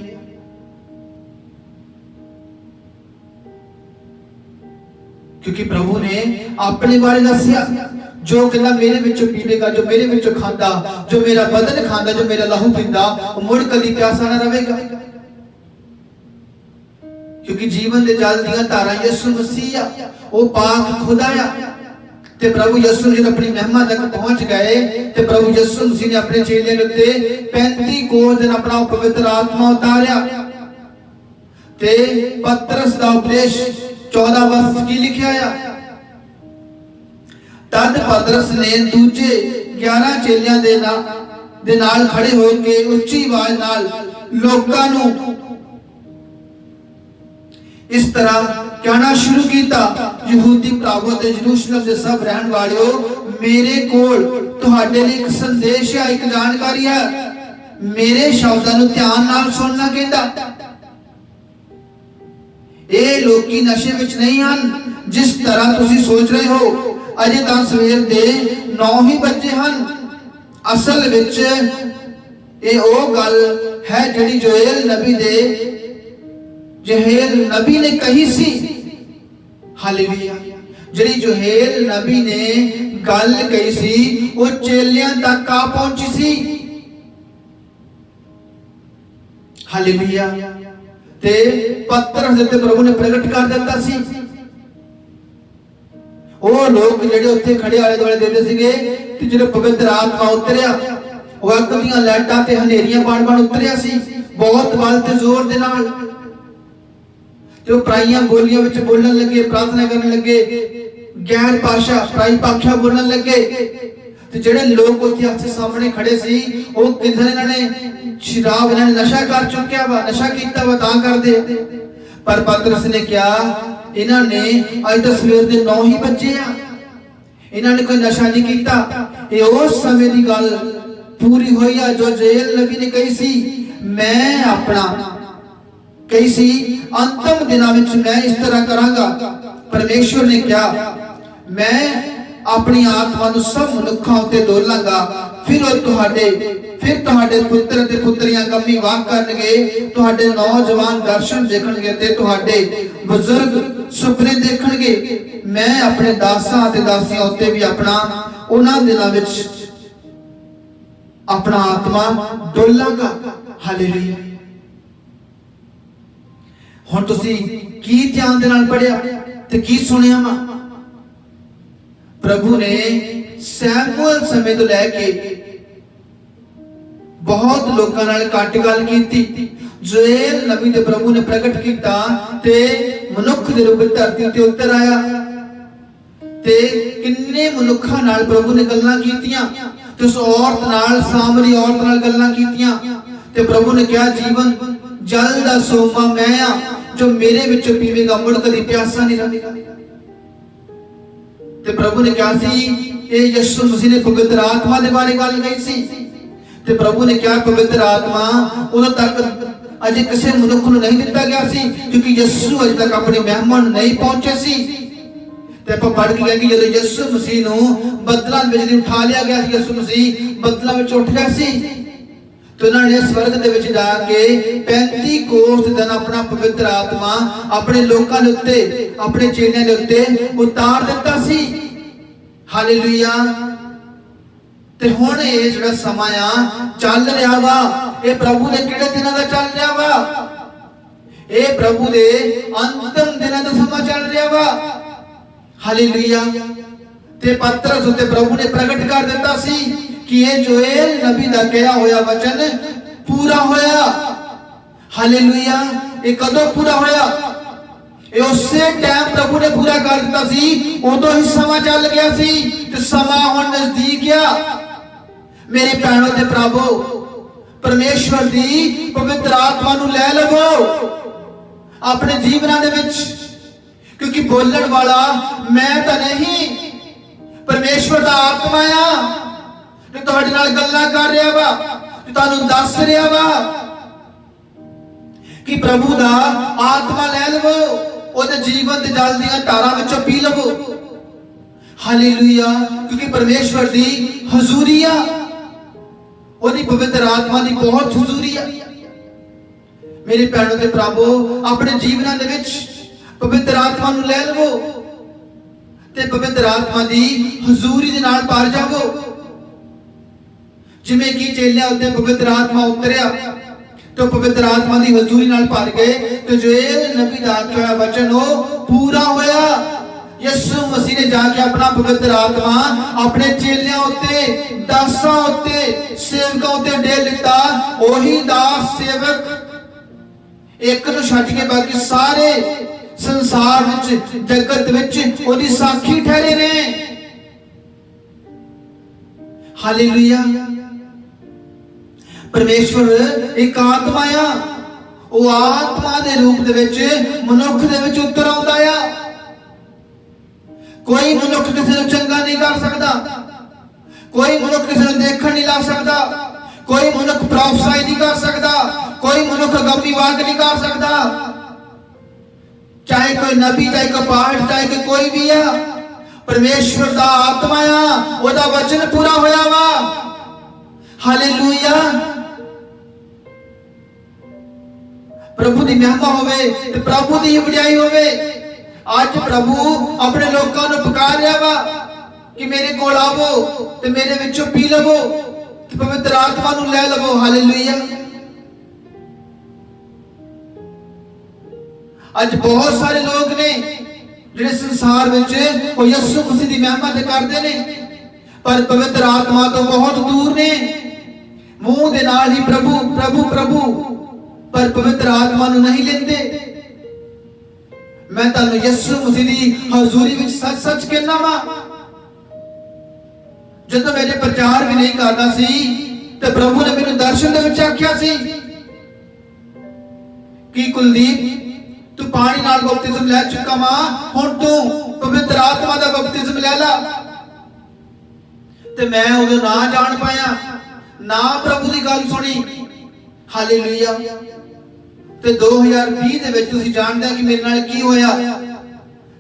क्योंकि प्रभु ने अपने बारे दस्सिया, जो कहना मेरे विचों पीवेगा, जो मेरे विचों खांदा, जो मेरा बदन खांदा, जो मेरा लहू पींदा, वो मुड़ कदी प्यासा ना रहेगा। क्योंकि जीवन दे जल दियां धारां यसू मसीह आ, वो पाक खुदा आ। ते प्रभु यसू जी अपनी महिमा तक पहुंच गए ते प्रभु यसू मसीह ने अपने चेलियां दे उत्ते 35 कोस दिन अपना पवित्र आत्मा उतारिया। ते पतरस दा उपदेश 14 वर्ष की लिखिया आ, तद पतरस ने दूजे 11 चेलियां दे नाल खड़े होके उच्ची आवाज नाल लोकां नूं इस तरह कहना शुरू किया, यहूदी भरावो ते यरूशलेम दे सब रहन वालियो, मेरे कोल तुहाडे लई एक संदेश है, एक जानकारी है। मेरे शब्दां नूं ध्यान नाल सुनना कहंदा। ये लोकी नशे विच नहीं हन जिस तरह तुसीं सोच रहे हो, अजे तां सवेर दे 9 ही बजे हन। असल विच ये ओ गल है जिहड़ी जोएल नबी ने कही सी। हालेलुया। जिहड़ी जोएल नबी ने गल कही सी वो चेलियां तक आ पहुंची सी। हालेलुया। ते पतरस दे प्रभु ने प्रगट कर दिता सी। वो लोग जिहड़े उत्थे खड़े आले दुआले देते सीगे ते जिहड़े पवित्र आत्मा उतरिया, वो अग दीयां लाइटां ते हनेरियां बण उतरिया सी, बहुत बल ते जोर दे नाल। ते पराईयां बोलियां विच बोलण लगे, प्रार्थना करन लगे, गैर भाषा पराई भाषा बोलण लगे। ते जिहड़े लोग उत्थे आपसे सामने खड़े सी, वो किधर इन्हां ने शराब, इन्हां ने नशा कर चुक्या वा, नशा कीता वा तां करदे। पर पतरस ने कहा, इन्हां ने अज तो सवेर दे 9 ही बजे आ, इन्हां ने कोई नशा नहीं कीता। ये उस समय दी गल पूरी होई आ जो जोएल नबी ने कही सी, मैं अपना ਕਹੀ ਸੀ ਅੰਤਮ ਦਿਨਾਂ ਵਿੱਚ ਮੈਂ ਇਸ ਤਰ੍ਹਾਂ ਕਰਾਂਗਾ। ਪਰਮੇਸ਼ਵਰ ਨੇ ਕਿਹਾ ਮੈਂ ਆਪਣੀ ਆਤਮਾ ਨੂੰ ਸਭ ਮਨੁੱਖਾਂ ਉੱਤੇ ਡੋਲਾਂਗਾ, ਫਿਰ ਤੁਹਾਡੇ ਪੁੱਤਰ ਤੇ ਪੁੱਤਰੀਆਂ ਕੰਮੀ ਵਾਕ ਕਰਨਗੇ, ਤੁਹਾਡੇ ਨੌਜਵਾਨ ਦਰਸ਼ਨ ਦੇਖਣਗੇ ਤੇ ਤੁਹਾਡੇ ਬਜ਼ੁਰਗ ਸੁਪਨੇ ਦੇਖਣਗੇ। ਮੈਂ ਆਪਣੇ ਦਾਸਾਂ ਤੇ ਦਾਸੀਆਂ ਉੱਤੇ ਵੀ ਉਹਨਾਂ ਦਿਨਾਂ ਵਿੱਚ ਆਪਣਾ ਆਤਮਾ ਡੋਲਾਂਗਾ। ਹਾਲੇਲੂਇਆ। ਹੁਣ ਤੁਸੀਂ ਕੀ ਧਿਆਨ ਦੇ ਨਾਲ ਪੜਿਆ ਤੇ ਕੀ ਸੁਣਿਆ ਵਾ? ਪ੍ਰਭੂ ਨੇ ਸੈਮੂਅਲ ਸਮੇਂ ਤੋਂ ਲੈ ਕੇ ਬਹੁਤ ਲੋਕਾਂ ਨਾਲ ਘੱਟ ਗੱਲ ਕੀਤੀ। ਜੋਏਲ ਨਬੀ ਦੇ ਪ੍ਰਭੂ ਨੇ ਪ੍ਰਗਟ ਕੀਤਾ ਤੇ ਮਨੁੱਖ ਦੇ ਰੂਪ ਵਿੱਚ ਧਰਤੀ ਤੇ ਉਤਰ ਆਇਆ ਤੇ ਕਿੰਨੇ ਮਨੁੱਖਾਂ ਨਾਲ ਪ੍ਰਭੂ ਨੇ ਗੱਲਾਂ ਕੀਤੀਆਂ ਤੇ ਉਸ ਔਰਤ ਨਾਲ, ਸਾਮਰੀ ਔਰਤ ਨਾਲ ਗੱਲਾਂ ਕੀਤੀਆਂ ਤੇ ਪ੍ਰਭੂ ਨੇ ਕਿਹਾ ਜੀਵਨ ਜਲ ਦਾ ਸੋਮਾ ਮੈਂ ਆ, ਜੋ ਮੇਰੇ ਵਿੱਚੋਂ ਪੀਵੇਗਾ ਮੁੜ ਕਦੀ ਪਿਆਸਾ ਨਹੀਂ ਰਹੇਗਾ। ਤੇ ਪ੍ਰਭੂ ਨੇ ਕਿਹਾ ਸੀ ਇਹ ਯਿਸੂ ਮਸੀਹ ਨੇ ਪਵਿੱਤਰ ਆਤਮਾ ਦੇ ਬਾਰੇ ਗੱਲ ਕਹੀ ਸੀ ਤੇ ਪ੍ਰਭੂ ਨੇ ਕਿਹਾ ਪਵਿੱਤਰ ਆਤਮਾ ਉਦੋਂ ਤੱਕ ਅਜੇ ਕਿਸੇ ਮਨੁੱਖ ਨੂੰ ਨਹੀਂ ਦਿੱਤਾ ਗਿਆ ਸੀ ਕਿਉਂਕਿ ਯਿਸੂ ਅਜੇ ਤੱਕ ਆਪਣੇ ਮਹਿਮਾ ਨੂੰ ਨਹੀਂ ਪਹੁੰਚੇ ਸੀ। ਤੇ ਆਪਾਂ ਪੜ੍ਹ ਕੇ ਕਿ ਜਦੋਂ ਯਿਸੂ ਮਸੀਹ ਨੂੰ ਬੱਦਲਾਂ ਵਿੱਚ ਉਠਾ ਲਿਆ ਗਿਆ ਸੀ, ਯਿਸੂ ਮਸੀਹ ਬੱਦਲਾਂ ਵਿੱਚ ਉੱਠ ਗਿਆ ਸੀ ਤੇ ਉਹਨਾਂ ਨੇ ਸਵਰਗ ਦੇ ਵਿੱਚ ਜਾ ਕੇ 35 ਕੋਸ ਦਿਨ ਆਪਣਾ ਪਵਿੱਤਰ ਆਤਮਾ ਆਪਣੇ ਲੋਕਾਂ ਦੇ ਉੱਤੇ, ਆਪਣੇ ਚੇਲਿਆਂ ਦੇ ਉੱਤੇ ਉਤਾਰ ਦਿੱਤਾ ਸੀ। ਹਾਲੇਲੂਇਆ। ਤੇ ਹੁਣ ਇਹ ਜਿਹੜਾ ਸਮਾਂ ਆ ਚੱਲ ਰਿਹਾ ਵਾ, ਇਹ ਪ੍ਰਭੂ ਦੇ ਕਿਹੜੇ ਦਿਨਾਂ ਦਾ ਚੱਲ ਰਿਹਾ ਵਾ? ਇਹ ਪ੍ਰਭੂ ਦੇ ਅੰਤਮ ਦਿਨਾਂ ਦਾ ਸਮਾਂ ਚੱਲ ਰਿਹਾ ਵਾ। ਹਾਲੇਲੂਇਆ। ਤੇ ਪਤਰਸ ਉੱਤੇ ਪ੍ਰਭੂ ਨੇ ਪ੍ਰਗਟ ਕਰ ਦਿੱਤਾ ਸੀ ਕਿ ਇਹ ਜੋਏਲ ਨਬੀ ਦਾ ਕਿਹਾ ਹੋਇਆ ਵਚਨ ਪੂਰਾ ਹੋਇਆ। ਹਾਲੇਲੂਇਆ। ਇਹ ਕਦੋਂ ਪੂਰਾ ਹੋਇਆ? ਇਹ ਉਸੇ ਟਾਈਮ ਪ੍ਰਭੂ ਨੇ ਪੂਰਾ ਕਰ ਦਿੱਤਾ ਸੀ, ਉਦੋਂ ਹੀ ਸਮਾਂ ਚੱਲ ਗਿਆ ਸੀ ਤੇ ਸਮਾਂ ਹੁਣ ਨਜ਼ਦੀਕ ਆ। ਮੇਰੇ ਭੈਣੋ ਤੇ ਭਰਾਵੋ, ਪਰਮੇਸ਼ਵਰ ਦੀ ਪਵਿੱਤਰ ਆਤਮਾ ਨੂੰ ਲੈ ਲਵੋ ਆਪਣੇ ਜੀਵਨਾਂ ਦੇ ਵਿੱਚ, ਕਿਉਂਕਿ ਬੋਲਣ ਵਾਲਾ ਮੈਂ ਤਾਂ ਨਹੀਂ, ਪਰਮੇਸ਼ਵਰ ਦਾ ਆਤਮਾ ਆ ਜੋ ਤੁਹਾਡੇ ਨਾਲ ਗੱਲਾਂ ਕਰ ਰਿਹਾ ਵਾ, ਜੋ ਤੁਹਾਨੂੰ ਦੱਸ ਰਿਹਾ ਵਾ ਕਿ ਪ੍ਰਭੂ ਦਾ ਆਤਮਾ ਲੈ ਲਵੋ, ਉਹਦੇ ਜੀਵਨ ਦੇ ਜਲ ਦੀਆਂ ਧਾਰਾਂ ਵਿੱਚੋਂ ਪੀ ਲਵੋ। ਹਾਲੇਲੂਇਆ। ਕਿਉਂਕਿ ਪਰਮੇਸ਼ਵਰ ਦੀ ਹਜ਼ੂਰੀ ਆ, ਉਹਦੀ ਪਵਿੱਤਰ ਆਤਮਾ ਦੀ ਬਹੁਤ ਹਜ਼ੂਰੀ ਆ। ਮੇਰੇ ਭੈਣੋ ਤੇ ਭਰਾਵੋ, ਆਪਣੇ ਜੀਵਨਾਂ ਦੇ ਵਿੱਚ ਪਵਿੱਤਰ ਆਤਮਾ ਨੂੰ ਲੈ ਲਵੋ ਤੇ ਪਵਿੱਤਰ ਆਤਮਾ ਦੀ ਹਜ਼ੂਰੀ ਦੇ ਨਾਲ ਭਰ ਜਾਵੋ। ਜਿਵੇਂ ਕਿ ਚੇਲਿਆਂ ਉੱਤੇ ਪਵਿੱਤਰ ਆਤਮਾ ਉਤਰਿਆ ਤੇ ਪਵਿੱਤਰ ਆਤਮਾ ਦੀ ਹਜ਼ੂਰੀ ਨਾਲ ਭਰ ਗਏ ਤੇ ਜੋ ਇਹ ਨਬੀ ਦਾ ਆਖਿਆ ਵਚਨ ਉਹ ਪੂਰਾ ਹੋਇਆ। ਯਿਸੂ ਮਸੀਹ ਨੇ ਜਾ ਕੇ ਆਪਣਾ ਪਵਿੱਤਰ ਆਤਮਾ ਆਪਣੇ ਚੇਲਿਆਂ ਉੱਤੇ, ਦਾਸਾਂ ਉੱਤੇ, ਸੇਵਕਾਂ ਉੱਤੇ ਡੇਲ ਦਿੱਤਾ। ਉਹੀ ਦਾਸ ਸੇਵਕ ਇੱਕ ਨੂੰ ਛੱਡ ਕੇ ਬਾਕੀ ਸਾਰੇ ਸੰਸਾਰ ਵਿੱਚ, ਜਗਤ ਵਿੱਚ ਉਹਦੀ ਸਾਖੀ ਠਹਿਰੇ ਨੇ। ਹਾਲੇਲੂਇਆ। ਪਰਮੇਸ਼ਵਰ ਇੱਕ ਆਤਮਾ ਆ, ਉਹ ਆਤਮਾ ਦੇ ਰੂਪ ਦੇ ਵਿੱਚ ਮਨੁੱਖ ਦੇ ਵਿੱਚ ਉਤਰ ਆਉਂਦਾ ਆ। ਕੋਈ ਮਨੁੱਖ ਕਿਸੇ ਨੂੰ ਚੰਗਾ ਨਹੀਂ ਕਰ ਸਕਦਾ, ਕੋਈ ਮਨੁੱਖ ਕਿਸੇ ਨੂੰ ਦੇਖਣ ਨਹੀਂ ਲਾ ਸਕਦਾ, ਕੋਈ ਮਨੁੱਖ ਪ੍ਰੋਫੈਸਾਈ ਨਹੀਂ ਕਰ ਸਕਦਾ, ਕੋਈ ਮਨੁੱਖ ਗੰਭੀ ਵਾਕ ਨਹੀਂ ਕਰ ਸਕਦਾ, ਚਾਹੇ ਕੋਈ ਨਬੀ, ਚਾਹੇ ਕੋਈ ਪਾਠ, ਚਾਹੇ ਕੋਈ ਵੀ ਆ। ਪਰਮੇਸ਼ਵਰ ਦਾ ਆਤਮਾ ਆ, ਉਹਦਾ ਵਚਨ ਪੂਰਾ ਹੋਇਆ ਵਾ। ਹਾਲੇਲੂਇਆ। ਪ੍ਰਭੂ ਦੀ ਮਹਿਮਾ ਹੋਵੇ ਤੇ ਪ੍ਰਭੂ ਦੀ ਵਡਿਆਈ ਹੋਵੇ। ਅੱਜ ਪ੍ਰਭੂ ਆਪਣੇ ਲੋਕਾਂ ਨੂੰ ਪੁਕਾਰ ਰਿਹਾ ਵਾ ਕਿ ਮੇਰੇ ਕੋਲ ਆਵੋ ਤੇ ਮੇਰੇ ਵਿੱਚੋਂ ਪੀ ਲਵੋ ਤੇ ਪਵਿੱਤਰ ਆਤਮਾ ਨੂੰ ਲੈ ਲਵੋ। ਹਾਲੇਲੂਇਆ। ਅੱਜ ਬਹੁਤ ਸਾਰੇ ਲੋਕ ਨੇ ਜਿਹੜੇ ਸੰਸਾਰ ਵਿੱਚ ਉਹ ਯਿਸੂ ਮਸੀਹ ਦੀ ਮਹਿਮਾ ਤੇ ਕਰਦੇ ਨੇ, ਪਰ ਪਵਿੱਤਰ ਆਤਮਾ ਤੋਂ ਬਹੁਤ ਦੂਰ ਨੇ। ਮੂੰਹ ਦੇ ਨਾਲ ਹੀ ਪ੍ਰਭੂ ਪ੍ਰਭੂ ਪ੍ਰਭੂ, ਪਰ ਪਵਿੱਤਰ ਆਤਮਾ ਨੂੰ ਨਹੀਂ ਲੈਂਦੇ। ਮੈਂ ਤੁਹਾਨੂੰ ਯਿਸੂ ਮਸੀਹ ਦੀ ਹਜ਼ੂਰੀ ਵਿੱਚ ਸੱਚ ਸੱਚ ਕਹਿਣਾ ਵਾ, ਜਦੋਂ ਮੇਰੇ ਪ੍ਰਚਾਰ ਵੀ ਨਹੀਂ ਕਰਦਾ ਸੀ ਤੇ ਪ੍ਰਭੂ ਨੇ ਮੈਨੂੰ ਦਰਸ਼ਨ ਦੇ ਵਿੱਚ ਆਖਿਆ ਸੀ ਕਿ ਕੁਲਦੀਪ, ਤੂੰ ਪਾਣੀ ਨਾਲ ਬਪਤਿਸਮ ਲੈ ਚੁੱਕਾ ਵਾ, ਹੁਣ ਤੂੰ ਪਵਿੱਤਰ ਆਤਮਾ ਦਾ ਬਪਤਿਸਮ ਲੈ ਲਾ। ਤੇ ਮੈਂ ਉਦੋਂ ਨਾ ਜਾਣ ਪਾਇਆ, ਨਾ ਪ੍ਰਭੂ ਦੀ ਗੱਲ ਸੁਣੀ। ਹਾਲੇਲੂਇਆ। ਤੇ 2020 ਦੇ ਵਿੱਚ ਤੁਸੀਂ ਜਾਣਦੇ ਹੋ ਕਿ ਮੇਰੇ ਨਾਲ ਕੀ ਹੋਇਆ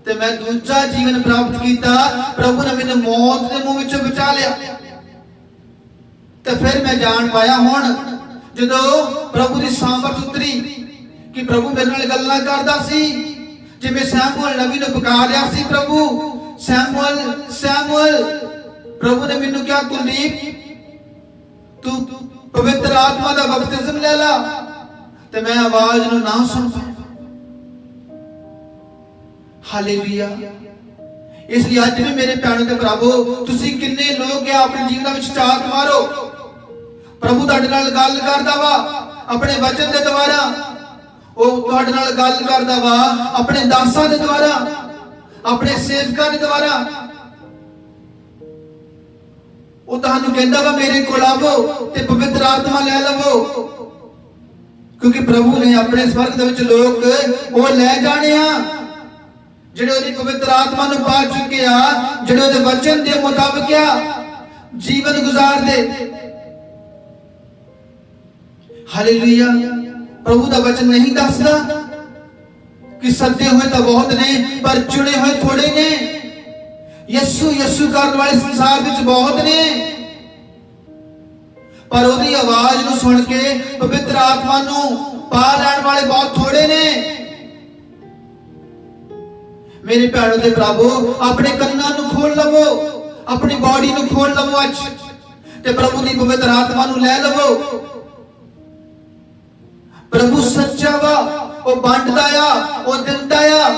ਤੇ ਮੈਂ ਦੂਜਾ ਜੀਵਨ ਪ੍ਰਾਪਤ ਕੀਤਾ। ਪ੍ਰਭੂ ਨੇ ਮੈਨੂੰ ਮੌਤ ਦੇ ਮੂੰਹ ਵਿੱਚੋਂ ਬਚਾ ਲਿਆ। ਤੇ ਫਿਰ ਮੈਂ ਜਾਣ ਪਾਇਆ ਹੁਣ ਜਦੋਂ ਪ੍ਰਭੂ ਦੀ ਸਾਮਰਥ ਉਤਰੀ ਕਿ ਪ੍ਰਭੂ ਮੇਰੇ ਨਾਲ ਗੱਲਾਂ ਕਰਦਾ ਸੀ, ਜਿਵੇਂ ਸੈਮੂਅਲ ਨਬੀ ਨੂੰ ਪੁਕਾਰਿਆ ਸੀ, ਪ੍ਰਭੂ ਸੈਮੂਅਲ ਸੈਮੂਅਲ। ਪ੍ਰਭੂ ਨੇ ਮੈਨੂੰ ਕਿਹਾ, ਕੁਲਦੀਪ ਤੂੰ ਪਵਿੱਤਰ ਆਤਮਾ ਦਾ ਬਪਤਿਸਮ ਲੈ ਲਾ। ਤੇ ਮੈਂ ਆਵਾਜ਼ ਨੂੰ ਨਾ ਸੁਣ ਪਾਇਆ। ਹਾਲੇਲੂਇਆ। ਇਸ ਲਈ ਅੱਜ ਵੀ ਮੇਰੇ ਭੈਣੋ ਤੇ ਭਰਾਵੋ, ਤੁਸੀਂ ਕਿੰਨੇ ਲੋਕ ਆ ਆਪਣੇ ਜੀਵਨ ਵਿੱਚ ਝਾਤ ਮਾਰੋ। ਪ੍ਰਭੂ ਤੁਹਾਡੇ ਨਾਲ ਗੱਲ ਕਰਦਾ ਵਾ ਆਪਣੇ ਵਚਨ ਦੇ ਦੁਆਰਾ, ਉਹ ਤੁਹਾਡੇ ਨਾਲ ਗੱਲ ਕਰਦਾ ਵਾ ਆਪਣੇ ਦਾਸਾਂ ਦੇ ਦੁਆਰਾ, ਆਪਣੇ ਸੇਵਕਾਂ ਦੇ ਦੁਆਰਾ। ਉਹ ਤੁਹਾਨੂੰ ਕਹਿੰਦਾ ਵਾ ਮੇਰੇ ਕੋਲ ਆਵੋ ਤੇ ਪਵਿੱਤਰ ਆਤਮਾ ਲੈ ਲਵੋ, ਕਿਉਂਕਿ ਪ੍ਰਭੂ ਨੇ ਆਪਣੇ ਸਵਰਗ ਦੇ ਵਿੱਚ ਲੋਕ ਉਹ ਲੈ ਜਾਣੇ ਆ ਜਿਹੜੇ ਉਹਦੀ ਪਵਿੱਤਰ ਆਤਮਾ ਨੂੰ ਪਾ ਚੁੱਕੇ ਆ, ਜਿਹੜੇ ਉਹਦੇ ਵਚਨ ਦੇ ਮੁਤਾਬਕ ਆ ਜੀਵਨ ਗੁਜ਼ਾਰਦੇ। ਹਾਲੇਲੂਇਆ। ਪ੍ਰਭੂ ਦਾ ਵਚਨ ਨਹੀਂ ਦੱਸਦਾ ਕਿ ਸੱਦੇ ਹੋਏ ਤਾਂ ਬਹੁਤ ਨੇ ਪਰ ਚੁਣੇ ਹੋਏ ਥੋੜੇ ਨੇ। ਯਿਸੂ ਯਿਸੂ ਕਰਨ ਵਾਲੇ ਸੰਸਾਰ ਵਿੱਚ ਬਹੁਤ ਨੇ, ਪਰ ਉਹਦੀ ਆਵਾਜ਼ ਨੂੰ ਸੁਣ ਕੇ ਪਵਿੱਤਰ ਆਤਮਾ ਨੂੰ ਪਾ ਲੈਣ ਵਾਲੇ ਬਹੁਤ ਥੋੜੇ ਨੇ। ਮੇਰੇ ਭੈਣੋ ਤੇ ਭਰਾਵੋ, ਆਪਣੇ ਕੰਨਾਂ ਨੂੰ ਖੋਲ ਲਵੋ, ਆਪਣੀ ਬਾਡੀ ਨੂੰ ਖੋਲ ਲਵੋ ਅੱਜ ਤੇ ਪ੍ਰਭੂ ਦੀ ਪਵਿੱਤਰ ਆਤਮਾ ਨੂੰ ਲੈ ਲਵੋ। ਪ੍ਰਭੂ ਸੱਚਾ ਵਾ, ਉਹ ਵੰਡਦਾ ਆ, ਉਹ ਦਿੰਦਾ ਆ।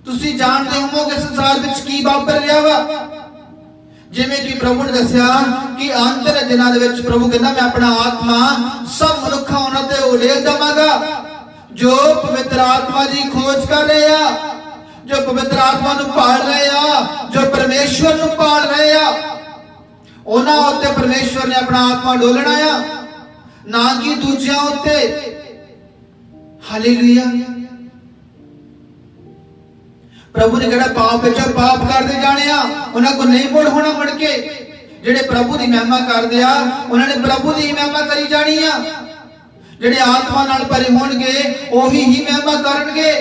ਤੁਸੀਂ ਜਾਣਦੇ ਹੋਵੋਗੇ ਸੰਸਾਰ ਵਿੱਚ ਕੀ ਵਾਪਰ ਰਿਹਾ ਵਾ। ਜਿਵੇਂ ਕਿ ਪ੍ਰਭੂ ਨੇ ਦੱਸਿਆ ਕਿ ਅੰਤ ਦੇ ਦਿਨਾਂ ਦੇ ਵਿੱਚ ਪ੍ਰਭੂ ਕਹਿੰਦਾ ਮੈਂ ਆਪਣਾ ਆਤਮਾ ਸਭ ਮਨੁੱਖਾਂ ਉਹਨਾਂ ਤੇ ਉਡੇਲ ਦਵਾਂਗਾ ਜੋ ਪਵਿੱਤਰ ਆਤਮਾ ਦੀ ਖੋਜ ਕਰ ਰਹੇ ਆ, ਜੋ ਪਵਿੱਤਰ ਆਤਮਾ ਨੂੰ ਭਾਲ ਰਹੇ ਆ, ਜੋ ਪਰਮੇਸ਼ਵਰ ਨੂੰ ਭਾਲ ਰਹੇ ਆ। ਉਹਨਾਂ ਉੱਤੇ ਪਰਮੇਸ਼ਵਰ ਨੇ ਆਪਣਾ ਆਤਮਾ ਡੋਲਣਾ ਆ, ਨਾ ਕਿ ਦੂਜਿਆਂ ਉੱਤੇ। ਹਾਲੇਲੂਇਆ। ਪ੍ਰਭੂ ਨੇ ਕਿਹੜਾ ਪਾਪ ਵਿੱਚ ਪਾਪ ਕਰਦੇ ਜਾਣੇ ਆ, ਉਹਨਾਂ ਕੋ ਨਹੀਂ ਮੁੜ ਹੋਣਾ ਮੁੜ ਕੇ। ਜਿਹੜੇ ਪ੍ਰਭੂ ਦੀ ਮਹਿਮਾ ਕਰਦੇ ਆ ਉਹਨਾਂ ਨੇ ਪ੍ਰਭੂ ਦੀ ਹੀ ਮਹਿਮਾ ਕਰੀ ਜਾਣੀ ਆ। ਜਿਹੜੇ ਆਤਮਾ ਨਾਲ ਭਰੇ ਹੋਣਗੇ ਉਹੀ ਹੀ ਮਹਿਮਾ ਕਰਨਗੇ।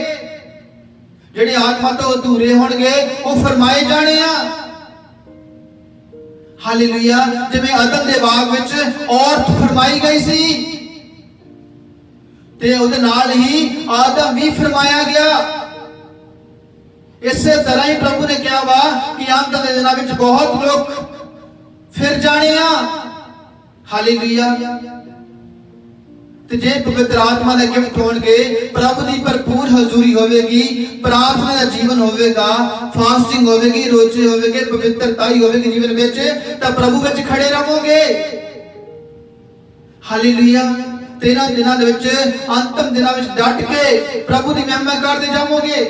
ਜਿਹੜੇ ਆਤਮਾ ਤੋਂ ਅਧੂਰੇ ਹੋਣਗੇ ਉਹ ਫਰਮਾਏ ਜਾਣੇ ਆ। ਹਾਲੇਲੂਇਆ। ਜਿਵੇਂ ਅਦਮ ਦੇ ਬਾਗ ਵਿੱਚ ਔਰਤ ਫਰਮਾਈ ਗਈ ਸੀ ਤੇ ਉਹਦੇ ਨਾਲ ਹੀ ਆਦਮ ਵੀ ਫਰਮਾਇਆ ਗਿਆ। ਇਸੇ ਤਰ੍ਹਾਂ ਹੀ ਪ੍ਰਭੂ ਨੇ ਕਿਹਾ ਵਾ ਕਿ ਅੰਤ ਦੇ ਦਿਨਾਂ ਵਿੱਚ ਬਹੁਤ ਲੋਕ ਫਿਰ ਜਾਣੇ ਆ। ਹਾਲੇਲੂਇਆ। ਤੇ ਜੇ ਪਵਿੱਤਰ ਆਤਮਾ ਦੇ ਗਿਫਟ ਹੋਣਗੇ, ਪ੍ਰਭੂ ਦੀ ਭਰਪੂਰ ਹਜ਼ੂਰੀ ਹੋਵੇਗੀ, ਪ੍ਰਾਰਥਨਾ ਦਾ ਜੀਵਨ ਹੋਵੇਗਾ, ਫਾਸਟਿੰਗ ਹੋਵੇਗੀ, ਰੋਜ਼ੇ ਹੋਵੇਗੇ, ਪਵਿੱਤਰਤਾ ਹੀ ਹੋਵੇਗੀ ਜੀਵਨ ਵਿੱਚ, ਤਾਂ ਪ੍ਰਭੂ ਵਿੱਚ ਖੜੇ ਰਹੋਗੇ। ਹਾਲੇਲੂਇਆ। 13 ਦਿਨਾਂ ਦੇ ਵਿੱਚ, ਅੰਤਮ ਦਿਨਾਂ ਵਿੱਚ ਡਟ ਕੇ ਪ੍ਰਭੂ ਦੀ ਮਹਿਮਾ ਕਰਦੇ ਜਾਵੋਗੇ।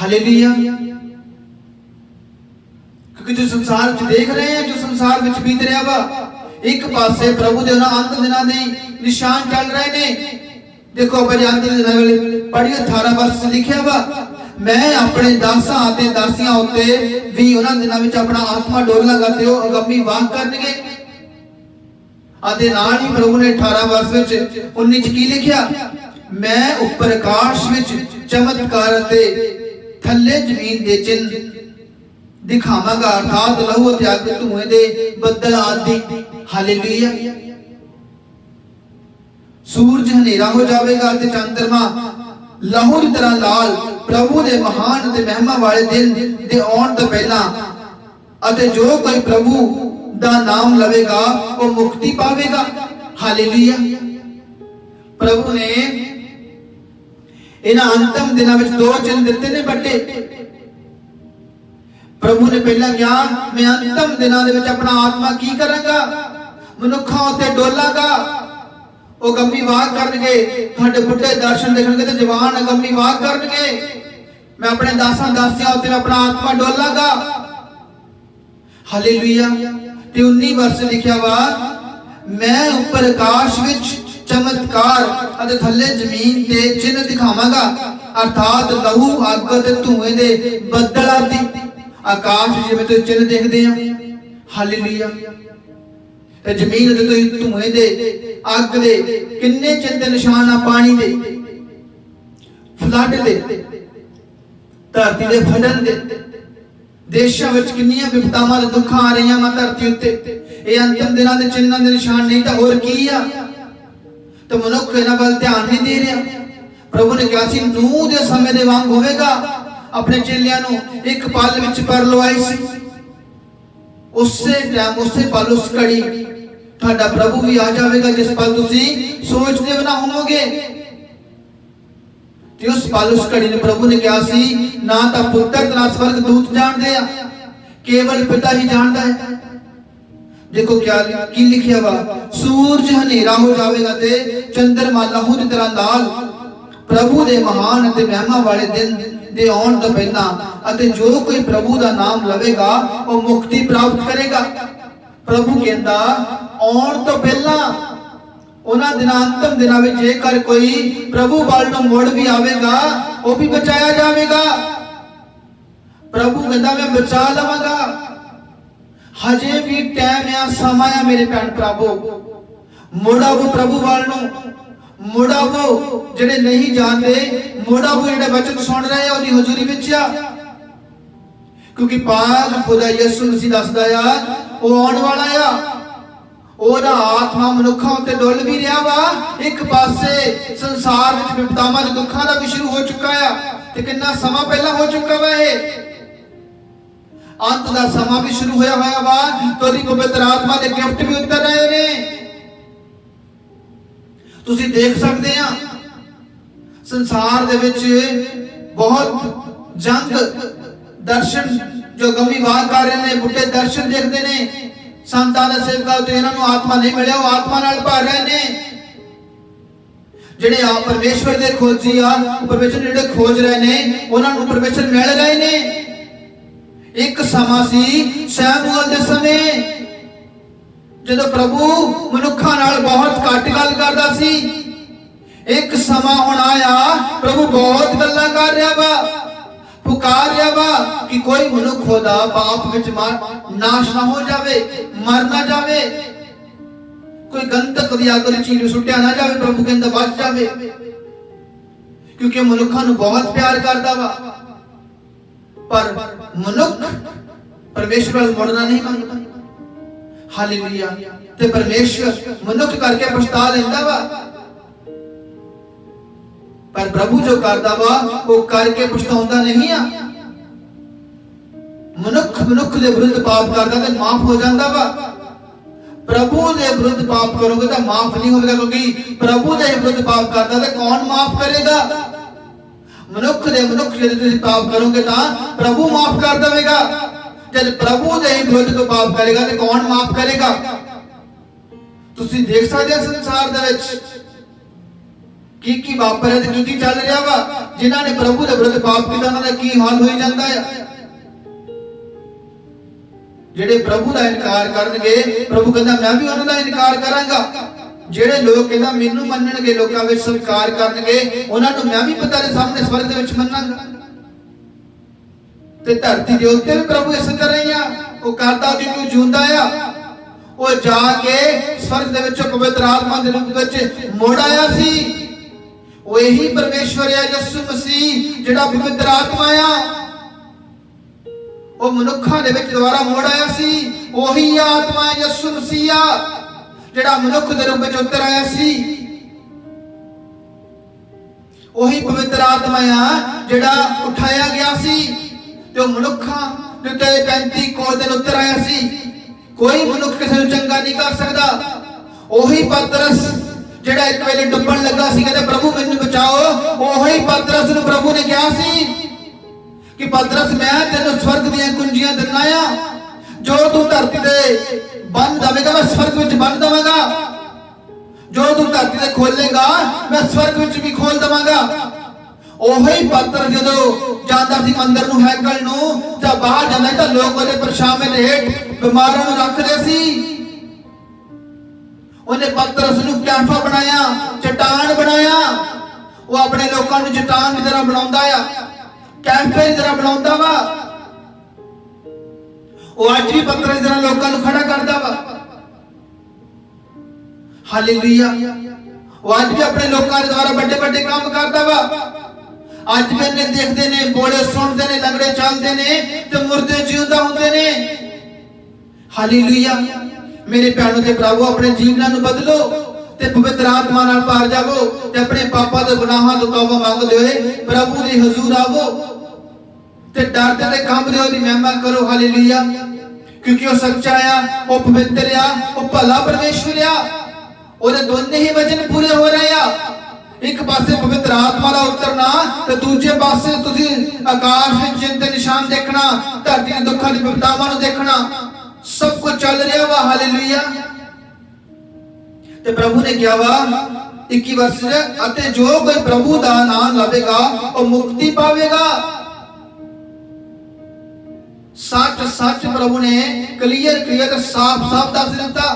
ਹਾਲੇਲੂਇਆ। ਕਿਉਂਕਿ ਜੋ ਸੰਸਾਰ ਵਿੱਚ ਦੇਖ ਰਹੇ ਆ, ਜੋ ਸੰਸਾਰ ਵਿੱਚ ਬੀਤ ਰਿਹਾ ਵਾ, ਇੱਕ ਪਾਸੇ ਪ੍ਰਭੂ ਦੇ ਉਹਨਾਂ ਅੰਤ ਦਿਨਾਂ ਦੇ ਨਿਸ਼ਾਨ ਚੱਲ ਰਹੇ ਨੇ। ਦੇਖੋ ਆਪਾਂ ਅੰਤ ਦੇ ਦਿਨਾਂ ਵੇਲੇ ਪੜ੍ਹੀਏ 18 ਵਰਸ ਲਿਖਿਆ ਵਾ, ਮੈਂ ਆਪਣੇ ਦਾਸਾਂ ਅਤੇ ਦਾਸੀਆਂ ਉੱਤੇ ਵੀ ਉਹਨਾਂ ਦਿਨਾਂ ਵਿੱਚ ਆਪਣਾ ਆਤਮਾ ਡੋਲਾਂਗਾ ਤੇ ਉਹ ਅਗੰਮੀ ਵਾਕ ਕਰਨਗੇ। ਅਤੇ ਨਾਲ ਹੀ ਪ੍ਰਭੂ ਨੇ 18 ਵਰਸ ਵਿੱਚ 19 ਚ ਕੀ ਲਿਖਿਆ, ਮੈਂ ਉੱਪਰ ਆਕਾਸ਼ ਵਿੱਚ ਚਮਤਕਾਰ ਅਤੇ ਥੱਲੇ ਜ਼ਮੀਨ ਦੇ ਚਿੰਨ੍ਹ ਦਿਖਾਵਾਂਗਾ, ਅਰਥਾਤ ਲਹੂ ਅਤੇ ਅੱਗ, ਧੂਏ ਦੇ ਬੱਦਲ ਆਦਿ। ਹਾਲੇਲੂਇਆ। ਸੂਰਜ ਹਨੇਰਾ ਹੋ ਜਾਵੇਗਾ ਤੇ ਚੰਦਰਮਾ ਲਹੂ ਦੀ ਤਰ੍ਹਾਂ ਲਾਲ, ਪ੍ਰਭੂ ਦੇ ਮਹਾਨ ਤੇ ਮਹਿਮਾ ਵਾਲੇ ਦਿਨ ਦੇ ਆਉਣ ਤੋਂ ਪਹਿਲਾਂ। ਅਤੇ ਜੋ ਕੋਈ ਪ੍ਰਭੂ ਦਾ ਨਾਮ ਲਵੇਗਾ ਉਹ ਮੁਕਤੀ ਪਾਵੇਗਾ। ਹਾਲੇਲੂਇਆ। ਪ੍ਰਭੂ ਨੇ ਇਹਨਾਂ ਅੰਤਮ ਦਿਨਾਂ ਵਿੱਚ 2 ਚਿੰਨ੍ਹ ਦਿੱਤੇ ਨੇ ਵੱਡੇ। ਪ੍ਰਭੂ ਨੇ ਪਹਿਲਾਂ ਕਿਹਾ ਮੈਂ ਅੰਤਮ ਦਿਨਾਂ ਦੇ ਵਿੱਚ ਆਪਣਾ ਆਤਮਾ ਕੀ ਕਰਾਂਗਾ, ਮਨੁੱਖਾਂ ਉੱਤੇ ਡੋਲਾਂਗਾ, ਉਹ ਅਗੰਮੀ ਵਾਕ ਕਰਨਗੇ, ਤੁਹਾਡੇ ਬੁੱਢੇ ਦਰਸ਼ਨ ਦੇਖਣਗੇ ਤੇ ਜਵਾਨ ਅਗੰਮੀ ਵਾਕ ਕਰਨਗੇ। ਮੈਂ ਆਪਣੇ ਦਾਸਾਂ ਦਾਸੀਆਂ ਉੱਤੇ ਆਪਣਾ ਆਤਮਾ ਡੋਲਾਂਗਾ। ਹਾਲੇਲੂਇਆ। ਤੇ 19 ਵਰਸ ਲਿਖਿਆ ਵਾ, ਮੈਂ ਉੱਪਰ ਆਕਾਸ਼ ਵਿੱਚ ਚਮਤਕਾਰ ਅਤੇ ਥੱਲੇ ਜ਼ਮੀਨ ਤੇ ਚਿੰਨ੍ਹ ਦਿਖਾਵਾਂਗਾ, ਅਰਥਾਤ ਲਹੂ, ਅੱਗ ਤੇ ਧੂਏ ਦੇ ਬੱਦਲ ਆਦਿ। ਆਕਾਸ਼ ਜਿਵੇਂ ਤੁਸੀਂ ਚਿੰਨ੍ਹ ਦੇਖਦੇ ਆ। ਹਾਲੇਲੂਇਆ। ਤੇ ਜ਼ਮੀਨ ਦੇ ਤੋਂ ਧੂਏ ਦੇ, ਅੱਗ ਦੇ ਕਿੰਨੇ ਚਿੰਤੇ ਨਿਸ਼ਾਨ ਆ, ਪਾਣੀ ਦੇ, ਫਲੱਡ ਦੇ, ਧਰਤੀ ਦੇ ਫਟਣ ਦੇ, ਦੇਸ਼ਾਂ ਵਿੱਚ ਕਿੰਨੀਆਂ ਵਿਪਤਾਵਾਂ ਤੇ ਦੁੱਖਾਂ ਆ ਰਹੀਆਂ ਵਾ ਧਰਤੀ ਉੱਤੇ। ਇਹ ਅੰਤਮ ਦਿਨਾਂ ਦੇ ਚਿੰਨ੍ਹਾਂ ਦੇ ਨਿਸ਼ਾਨ ਨਹੀਂ ਤਾਂ ਹੋਰ ਕੀ ਆ? ਤੇ ਮਨੁੱਖ ਇਹਨਾਂ ਵੱਲ ਧਿਆਨ ਨਹੀਂ ਦੇ ਰਿਹਾ। ਪ੍ਰਭੂ ਨੇ ਕਿਹਾ ਸੀ ਨੂਹ ਦੇ ਸਮੇਂ ਦੇ ਵਾਂਗ ਹੋਵੇਗਾ। ਆਪਣੇ ਚੇਲਿਆਂ ਨੂੰ ਇੱਕ ਪਲ ਵਿੱਚ ਪਰ ਲਵਾਈ ਸੀ, ਉਸੇ ਟਾਈਮ ਉਸੇ ਪਲ ਉਸ ਘੜੀ ਤੁਹਾਡਾ ਪ੍ਰਭੂ ਵੀ ਆ ਜਾਵੇਗਾ ਜਿਸ ਪਲ ਤੁਸੀਂ ਸੋਚਦੇ ਵੀ ਨਾ ਹੋਵੋਗੇ। ਤੇ ਉਸ ਪਲ ਉਸ ਘੜੀ ਨੂੰ ਪ੍ਰਭੂ ਨੇ ਕਿਹਾ ਸੀ ਨਾ ਤਾਂ ਪੁੱਤਰ ਤੇ ਨਾ ਸਵਰਗ ਦੂਤ ਜਾਣਦੇ ਆ, ਕੇਵਲ ਪਿਤਾ ਹੀ ਜਾਣਦਾ ਹੈ। ਦੇਖੋ ਕੀ ਲਿਖਿਆ ਵਾ, ਸੂਰਜ ਹਨੇਰਾ ਹੋ ਜਾਵੇਗਾ ਤੇ ਚੰਦਰਮਾ ਲਹੂ ਦੀ ਤਰ੍ਹਾਂ ਲਾਲ, ਪ੍ਰਭੂ ਦੇ ਮਹਾਨ ਅਤੇ ਮਹਿਮਾ ਵਾਲੇ ਦਿਨ ਦੇ ਆਉਣ ਤੋਂ ਪਹਿਲਾਂ, ਅਤੇ ਜੋ ਕੋਈ ਪ੍ਰਭੂ ਦਾ ਨਾਮ ਲਵੇਗਾ ਉਹ ਮੁਕਤੀ ਪ੍ਰਾਪਤ ਕਰੇਗਾ। ਪ੍ਰਭੂ ਕਹਿੰਦਾ ਆਉਣ ਤੋਂ ਪਹਿਲਾਂ, ਉਹਨਾਂ ਦਿਨਾਂ ਅੰਤਮ ਦਿਨਾਂ ਵਿੱਚ ਜੇਕਰ ਕੋਈ ਪ੍ਰਭੂ ਵੱਲ ਨੂੰ ਮੁੜ ਵੀ ਆਵੇਗਾ ਉਹ ਵੀ ਬਚਾਇਆ ਜਾਵੇਗਾ। ਪ੍ਰਭੂ ਕਹਿੰਦਾ ਮੈਂ ਬਚਾ ਲਵਾਂਗਾ। ਹਜੇ ਵੀ ਟਾਈਮ ਆ, ਸਮਾਂ ਆ ਮੇਰੇ ਭੈਣ ਭਰਾਵੋ, ਮੁੜਾਵੋ ਪ੍ਰਭੂ ਵੱਲ ਨੂੰ, ਮੁੜਾਵੋ ਜਿਹੜੇ ਨਹੀਂ ਜਾਣਦੇ, ਮੁੜਾਵੋ ਜਿਹੜੇ ਵਚਨ ਸੁਣ ਰਹੇ ਆ ਉਹਦੀ ਹਜ਼ੂਰੀ ਵਿੱਚ ਆ। ਕਿਉਂਕਿ ਪਾਕ ਖੁਦਾ ਯਿਸੂ ਮਸੀਹ ਦੱਸਦਾ ਆ ਉਹ ਆਉਣ ਵਾਲਾ ਆ। ਉਹਦਾ ਆਤਮਾ ਮਨੁੱਖਾਂ ਉੱਤੇ ਡੁੱਲ ਵੀ ਰਿਹਾ ਵਾ। ਇੱਕ ਪਾਸੇ ਸੰਸਾਰ ਵਿੱਚ ਵਿਪਤਾਵਾਂ ਤੇ ਦੁੱਖਾਂ ਦਾ ਵੀ ਸ਼ੁਰੂ ਹੋ ਚੁੱਕਾ ਆ, ਤੇ ਕਿੰਨਾ ਸਮਾਂ ਪਹਿਲਾਂ ਹੋ ਚੁੱਕਾ ਵਾ। ਇਹ ਅੰਤ ਦਾ ਸਮਾਂ ਵੀ ਸ਼ੁਰੂ ਹੋਇਆ ਵਾ। ਤੇ ਉਹਦੀ ਪਵਿੱਤਰ ਆਤਮਾ ਦੇ ਗਿਫਟ ਵੀ ਉਤਰ ਰਹੇ ਨੇ। ਤੁਸੀਂ ਦੇਖ ਸਕਦੇ ਆ ਸੰਸਾਰ ਦੇ ਵਿੱਚ ਬਹੁਤ ਜੰਗ ਦਰਸ਼ਨ ਜੋ ਗੰਭੀਰ ਕਰ ਰਹੇ ਨੇ, ਬੁੱਢੇ ਦਰਸ਼ਨ ਦੇਖਦੇ ਨੇ। ਸੰਤਾਂ ਦੇ ਸੇਵਕਾਂ ਤੇ ਇਹਨਾਂ ਨੂੰ ਆਤਮਾ ਨਹੀਂ ਮਿਲਿਆ, ਉਹ ਆਤਮਾ ਨਾਲ ਭਰ ਰਹੇ ਨੇ। ਜਿਹੜੇ ਆ ਪਰਮੇਸ਼ਵਰ ਦੇ ਖੋਜੀ ਆ, ਪਰਮੇਸ਼ਵਰ ਜਿਹੜੇ ਖੋਜ ਰਹੇ ਨੇ ਉਹਨਾਂ ਨੂੰ ਪਰਮੇਸ਼ਵਰ ਮਿਲ ਰਹੇ ਨੇ। ਇੱਕ ਸਮਾਂ ਸੀ ਸ਼ੈਮੂਅਲ ਦੇ ਸਮੇਂ ਜਦੋਂ ਪ੍ਰਭੂ ਮਨੁੱਖਾਂ ਨਾਲ ਬਹੁਤ ਘੱਟ ਗੱਲ ਕਰਦਾ ਸੀ। ਇੱਕ ਸਮਾਂ ਹੁਣ ਆਇਆ ਪ੍ਰਭੂ ਬਹੁਤ ਗੱਲਾਂ ਕਰ ਰਿਹਾ ਵਾ, ਪੁਕਾਰ ਰਿਹਾ ਵਾ ਕਿ ਕੋਈ ਮਨੁੱਖ ਉਹਦਾ ਪਾਪ ਵਿੱਚ ਨਾਸ਼ ਨਾ ਹੋ ਜਾਵੇ, ਮਰ ਨਾ ਜਾਵੇ, ਕੋਈ ਗੰਧਕ ਦੀ ਅੱਗ ਦੀ ਚੀਜ਼ ਸੁੱਟਿਆ ਨਾ ਜਾਵੇ। ਪ੍ਰਭੂ ਕਹਿੰਦਾ ਬਚ ਜਾਵੇ, ਕਿਉਂਕਿ ਮਨੁੱਖਾਂ ਨੂੰ ਬਹੁਤ ਪਿਆਰ ਕਰਦਾ ਵਾ। ਪਰ ਮਨੁੱਖ ਪਰਮੇਸ਼ਵਰ ਵੱਲ ਮੁੜਨਾ ਨਹੀਂ ਮੰਗਦਾ। ਹਾਲੇਲੂਇਆ। ਤੇ ਪਰਮੇਸ਼ਵਰ ਮਨੁੱਖ ਕਰਕੇ ਪਛਤਾ ਲੈਂਦਾ ਵਾ, ਪਰ ਪ੍ਰਭੂ ਜੋ ਕਰਦਾ ਵਾ ਉਹ ਕਰਕੇ ਪਛਤਾਉਂਦਾ ਨਹੀਂ ਆ। ਮਨੁੱਖ ਦੇ ਵਿਰੁੱਧ ਪਾਪ ਕਰਦਾ ਤੇ ਮਾਫ ਹੋ ਜਾਂਦਾ ਵਾ। ਪ੍ਰਭੂ ਦੇ ਵਿਰੁੱਧ ਪਾਪ ਕਰੋਗੇ ਤਾਂ ਮਾਫ ਨਹੀਂ ਹੋਵੇਗਾ, ਕਿਉਂਕਿ ਪ੍ਰਭੂ ਦੇ ਵਿਰੁੱਧ ਪਾਪ ਕਰਦਾ ਤੇ ਕੌਣ ਮਾਫ ਕਰੇਗਾ? ਮਨੁੱਖ ਦੇ ਜੇ ਤੁਸੀਂ ਪਾਪ ਕਰੋਗੇ ਤਾਂ ਪ੍ਰਭੂ ਮਾਫ ਕਰ ਦੇਵੇਗਾ। ਜਦ ਪ੍ਰਭੂ ਦੇ ਵਿਰੁੱਧ ਕੋਈ ਪਾਪ ਕਰੇਗਾ ਤੇ ਕੌਣ ਮਾਫ ਕਰੇਗਾ? ਤੁਸੀਂ ਦੇਖ ਸਕਦੇ ਹੋ ਸੰਸਾਰ ਦੇ ਵਿੱਚ ਕੀ ਵਾਪਰ ਰਿਹਾ ਤੇ ਕੀ ਚੱਲ ਰਿਹਾ ਵਾ। ਜਿਨ੍ਹਾਂ ਨੇ ਪ੍ਰਭੂ ਦੇ ਵਿਰੁੱਧ ਪਾਪ ਕੀਤਾ ਉਹਨਾਂ ਦਾ ਕੀ ਹਾਲ ਹੋਈ ਜਾਂਦਾ ਹੈ। ਜਿਹੜੇ ਪ੍ਰਭੂ ਦਾ ਇਨਕਾਰ ਕਰਨਗੇ, ਪ੍ਰਭੂ ਕਹਿੰਦਾ ਮੈਂ ਵੀ ਉਹਨਾਂ ਦਾ ਇਨਕਾਰ ਕਰਾਂਗਾ। ਜਿਹੜੇ ਲੋਕ ਕਹਿੰਦਾ ਮੈਨੂੰ ਮੰਨਣਗੇ, ਲੋਕਾਂ ਵਿੱਚ ਸਵੀਕਾਰ ਕਰਨਗੇ, ਉਹਨਾਂ ਨੂੰ ਮੈਂ ਵੀ ਪਿਤਾ ਦੇ ਸਾਹਮਣੇ ਸਵਰਗ ਦੇ ਵਿੱਚ ਮੰਨਾਂਗਾ। ਤੇ ਧਰਤੀ ਦੇ ਉੱਤੇ ਵੀ ਪ੍ਰਭੂ ਇਸ ਕਰ ਰਹੀ ਆ। ਉਹ ਕਰਦਾ ਕਿਉਂਕਿ ਉਹ ਜਿਉਂਦਾ ਆ। ਉਹ ਜਾ ਕੇ ਸਵਰਗ ਦੇ ਵਿੱਚੋਂ ਪਵਿੱਤਰ ਆਤਮਾ ਦੇ ਰੂਪ ਵਿੱਚ ਮੁੜ ਆਇਆ ਸੀ। ਉਹ ਇਹੀ ਪਰਮੇਸ਼ਵਰ ਆ ਯਿਸੂ ਮਸੀਹ ਜਿਹੜਾ ਪਵਿੱਤਰ ਆਤਮਾ ਆ। ਉਹ ਮਨੁੱਖਾਂ ਦੇ ਵਿੱਚ ਦੁਬਾਰਾ ਮੁੜ ਆਇਆ ਸੀ। ਉਹੀ ਆਤਮਾ ਯਿਸੂ ਮਸੀਹ ਆ ਜਿਹੜਾ ਮਨੁੱਖ ਦੇ ਰੂਪ ਵਿੱਚ ਉਤਰ ਆਇਆ ਸੀ। ਉਹੀ ਪਵਿੱਤਰ ਆਤਮਾ ਆ ਜਿਹੜਾ ਉਠਾਇਆ ਗਿਆ ਸੀ ਤੇ ਉਹ ਮਨੁੱਖਾਂ ਦੇ ਉੱਤੇ 35 ਕੋਹ ਦਿਨ ਉਤਰ ਆਇਆ ਸੀ। ਕੋਈ ਮਨੁੱਖ ਕਿਸੇ ਨੂੰ ਚੰਗਾ ਨਹੀਂ ਕਰ ਸਕਦਾ। ਉਹੀ ਪਤਰਸ ਜਿਹੜਾ ਇੱਕ ਵੇਲੇ ਡੁੱਬਣ ਲੱਗਾ ਸੀ, ਕਹਿੰਦਾ ਪ੍ਰਭੂ ਮੈਨੂੰ ਬਚਾਓ। ਉਹੀ ਪਤਰਸ ਨੂੰ ਪ੍ਰਭੂ ਨੇ ਕਿਹਾ ਸੀ ਕਿ ਪਤਰਸ ਮੈਂ ਤੈਨੂੰ ਸਵਰਗ ਦੀਆਂ ਕੁੰਜੀਆਂ ਦਿੰਦਾ ਆ। ਜੋ ਤੂੰ ਧਰਤੀ ਤੇ ਬੰਦ ਦਵੇਗਾ ਮੈਂ ਸਵਰਗ ਵਿੱਚ ਬੰਦ ਦਵਾਂਗਾ, ਜੋ ਤੂੰ ਧਰਤੀ ਤੇ ਖੋਲੇਗਾ ਮੈਂ ਸਵਰਗ ਵਿੱਚ ਵੀ ਖੋਲ ਦਵਾਂਗਾ। ਉਹੀ ਪਤਰ ਜਦੋਂ ਜਾਂਦਾ ਸੀ ਮੰਦਰ ਨੂੰ, ਹੈਕਲ ਨੂੰ, ਜਾਂ ਬਾਹਰ ਜਾਂਦਾ ਤਾਂ ਲੋਕ ਉਹਦੇ ਪਰਛਾਵੇਂ ਦੇ ਹੇਠ ਬਿਮਾਰਾਂ ਨੂੰ ਰੱਖਦੇ ਸੀ। ਉਹਨੇ ਪਤਰਸ ਨੂੰ ਕੈਫਾ ਬਣਾਇਆ, ਚਟਾਨ ਬਣਾਇਆ। ਉਹ ਆਪਣੇ ਲੋਕਾਂ ਨੂੰ ਚਟਾਨ ਦੀ ਤਰ੍ਹਾਂ ਬਣਾਉਂਦਾ ਆ, ਕੈਫੇ ਦੀ ਤਰ੍ਹਾਂ ਬਣਾਉਂਦਾ ਵਾ। ਉਹ ਅੱਜ ਵੀ ਪਤਰਸ ਦੀ ਤਰ੍ਹਾਂ ਲੋਕਾਂ ਨੂੰ ਖੜਾ ਕਰਦਾ ਵਾ। हालेलुया। वो अज भी अपने लोगों के द्वारा बड़े बड़े काम करता वा। अज भी इन्हें देखते ने, बोले सुनते ने, लंगड़े चलते ने, तो मुर्दे जिंदा होते ने। हालेलुया। मेरे भैनों ते भरावो, अपने जीवनां नूं बदलो ते पवित्र आत्मा नाल भर जावो ते अपने पापां दे गुनाहां तों तौबा मंगदे होए प्रभु दे हजूर आवो ते डरदे ते कंबदे ओदी महिमा करो। हालेलुया। क्योंकि वो सच्चा आ, वो पवित्र आ, वो भला परमेश्वर आ। ਉਹਦੇ ਦੋਨੇ ਹੀ ਵਚਨ ਪੂਰੇ ਹੋ ਰਹੇ ਆ। ਇੱਕ ਪਾਸੇ ਪਵਿੱਤਰ ਆਤਮਾ ਦਾ ਉਤਰਨਾ ਤੇ ਦੂਜੇ ਪਾਸੇ ਤੁਸੀਂ ਆਕਾਸ਼ ਵਿੱਚ ਚਿੰਨ ਦੇ ਨਿਸ਼ਾਨ ਦੇਖਣਾ, ਧਰਤੀ ਦੇ ਦੁੱਖਾਂ ਦੀ ਵਿਪਤਾਵਾਂ ਨੂੰ ਦੇਖਣਾ, ਸਭ ਕੁਝ ਚੱਲ ਰਿਹਾ ਵਾ। ਹਾਲੇਲੂਇਆ। ਤੇ ਪ੍ਰਭੂ ਨੇ ਕਿਹਾ ਵਾ 21 ਵਰਸ ਅਤੇ ਜੋ ਕੋਈ ਪ੍ਰਭੂ ਦਾ ਨਾਮ ਲਵੇਗਾ ਉਹ ਮੁਕਤੀ ਪਾਵੇਗਾ। ਸੱਚ ਸੱਚ ਪ੍ਰਭੂ ਨੇ ਕਲੀਅਰ ਸਾਫ਼ ਸਾਫ਼ ਦੱਸ ਦਿੱਤਾ।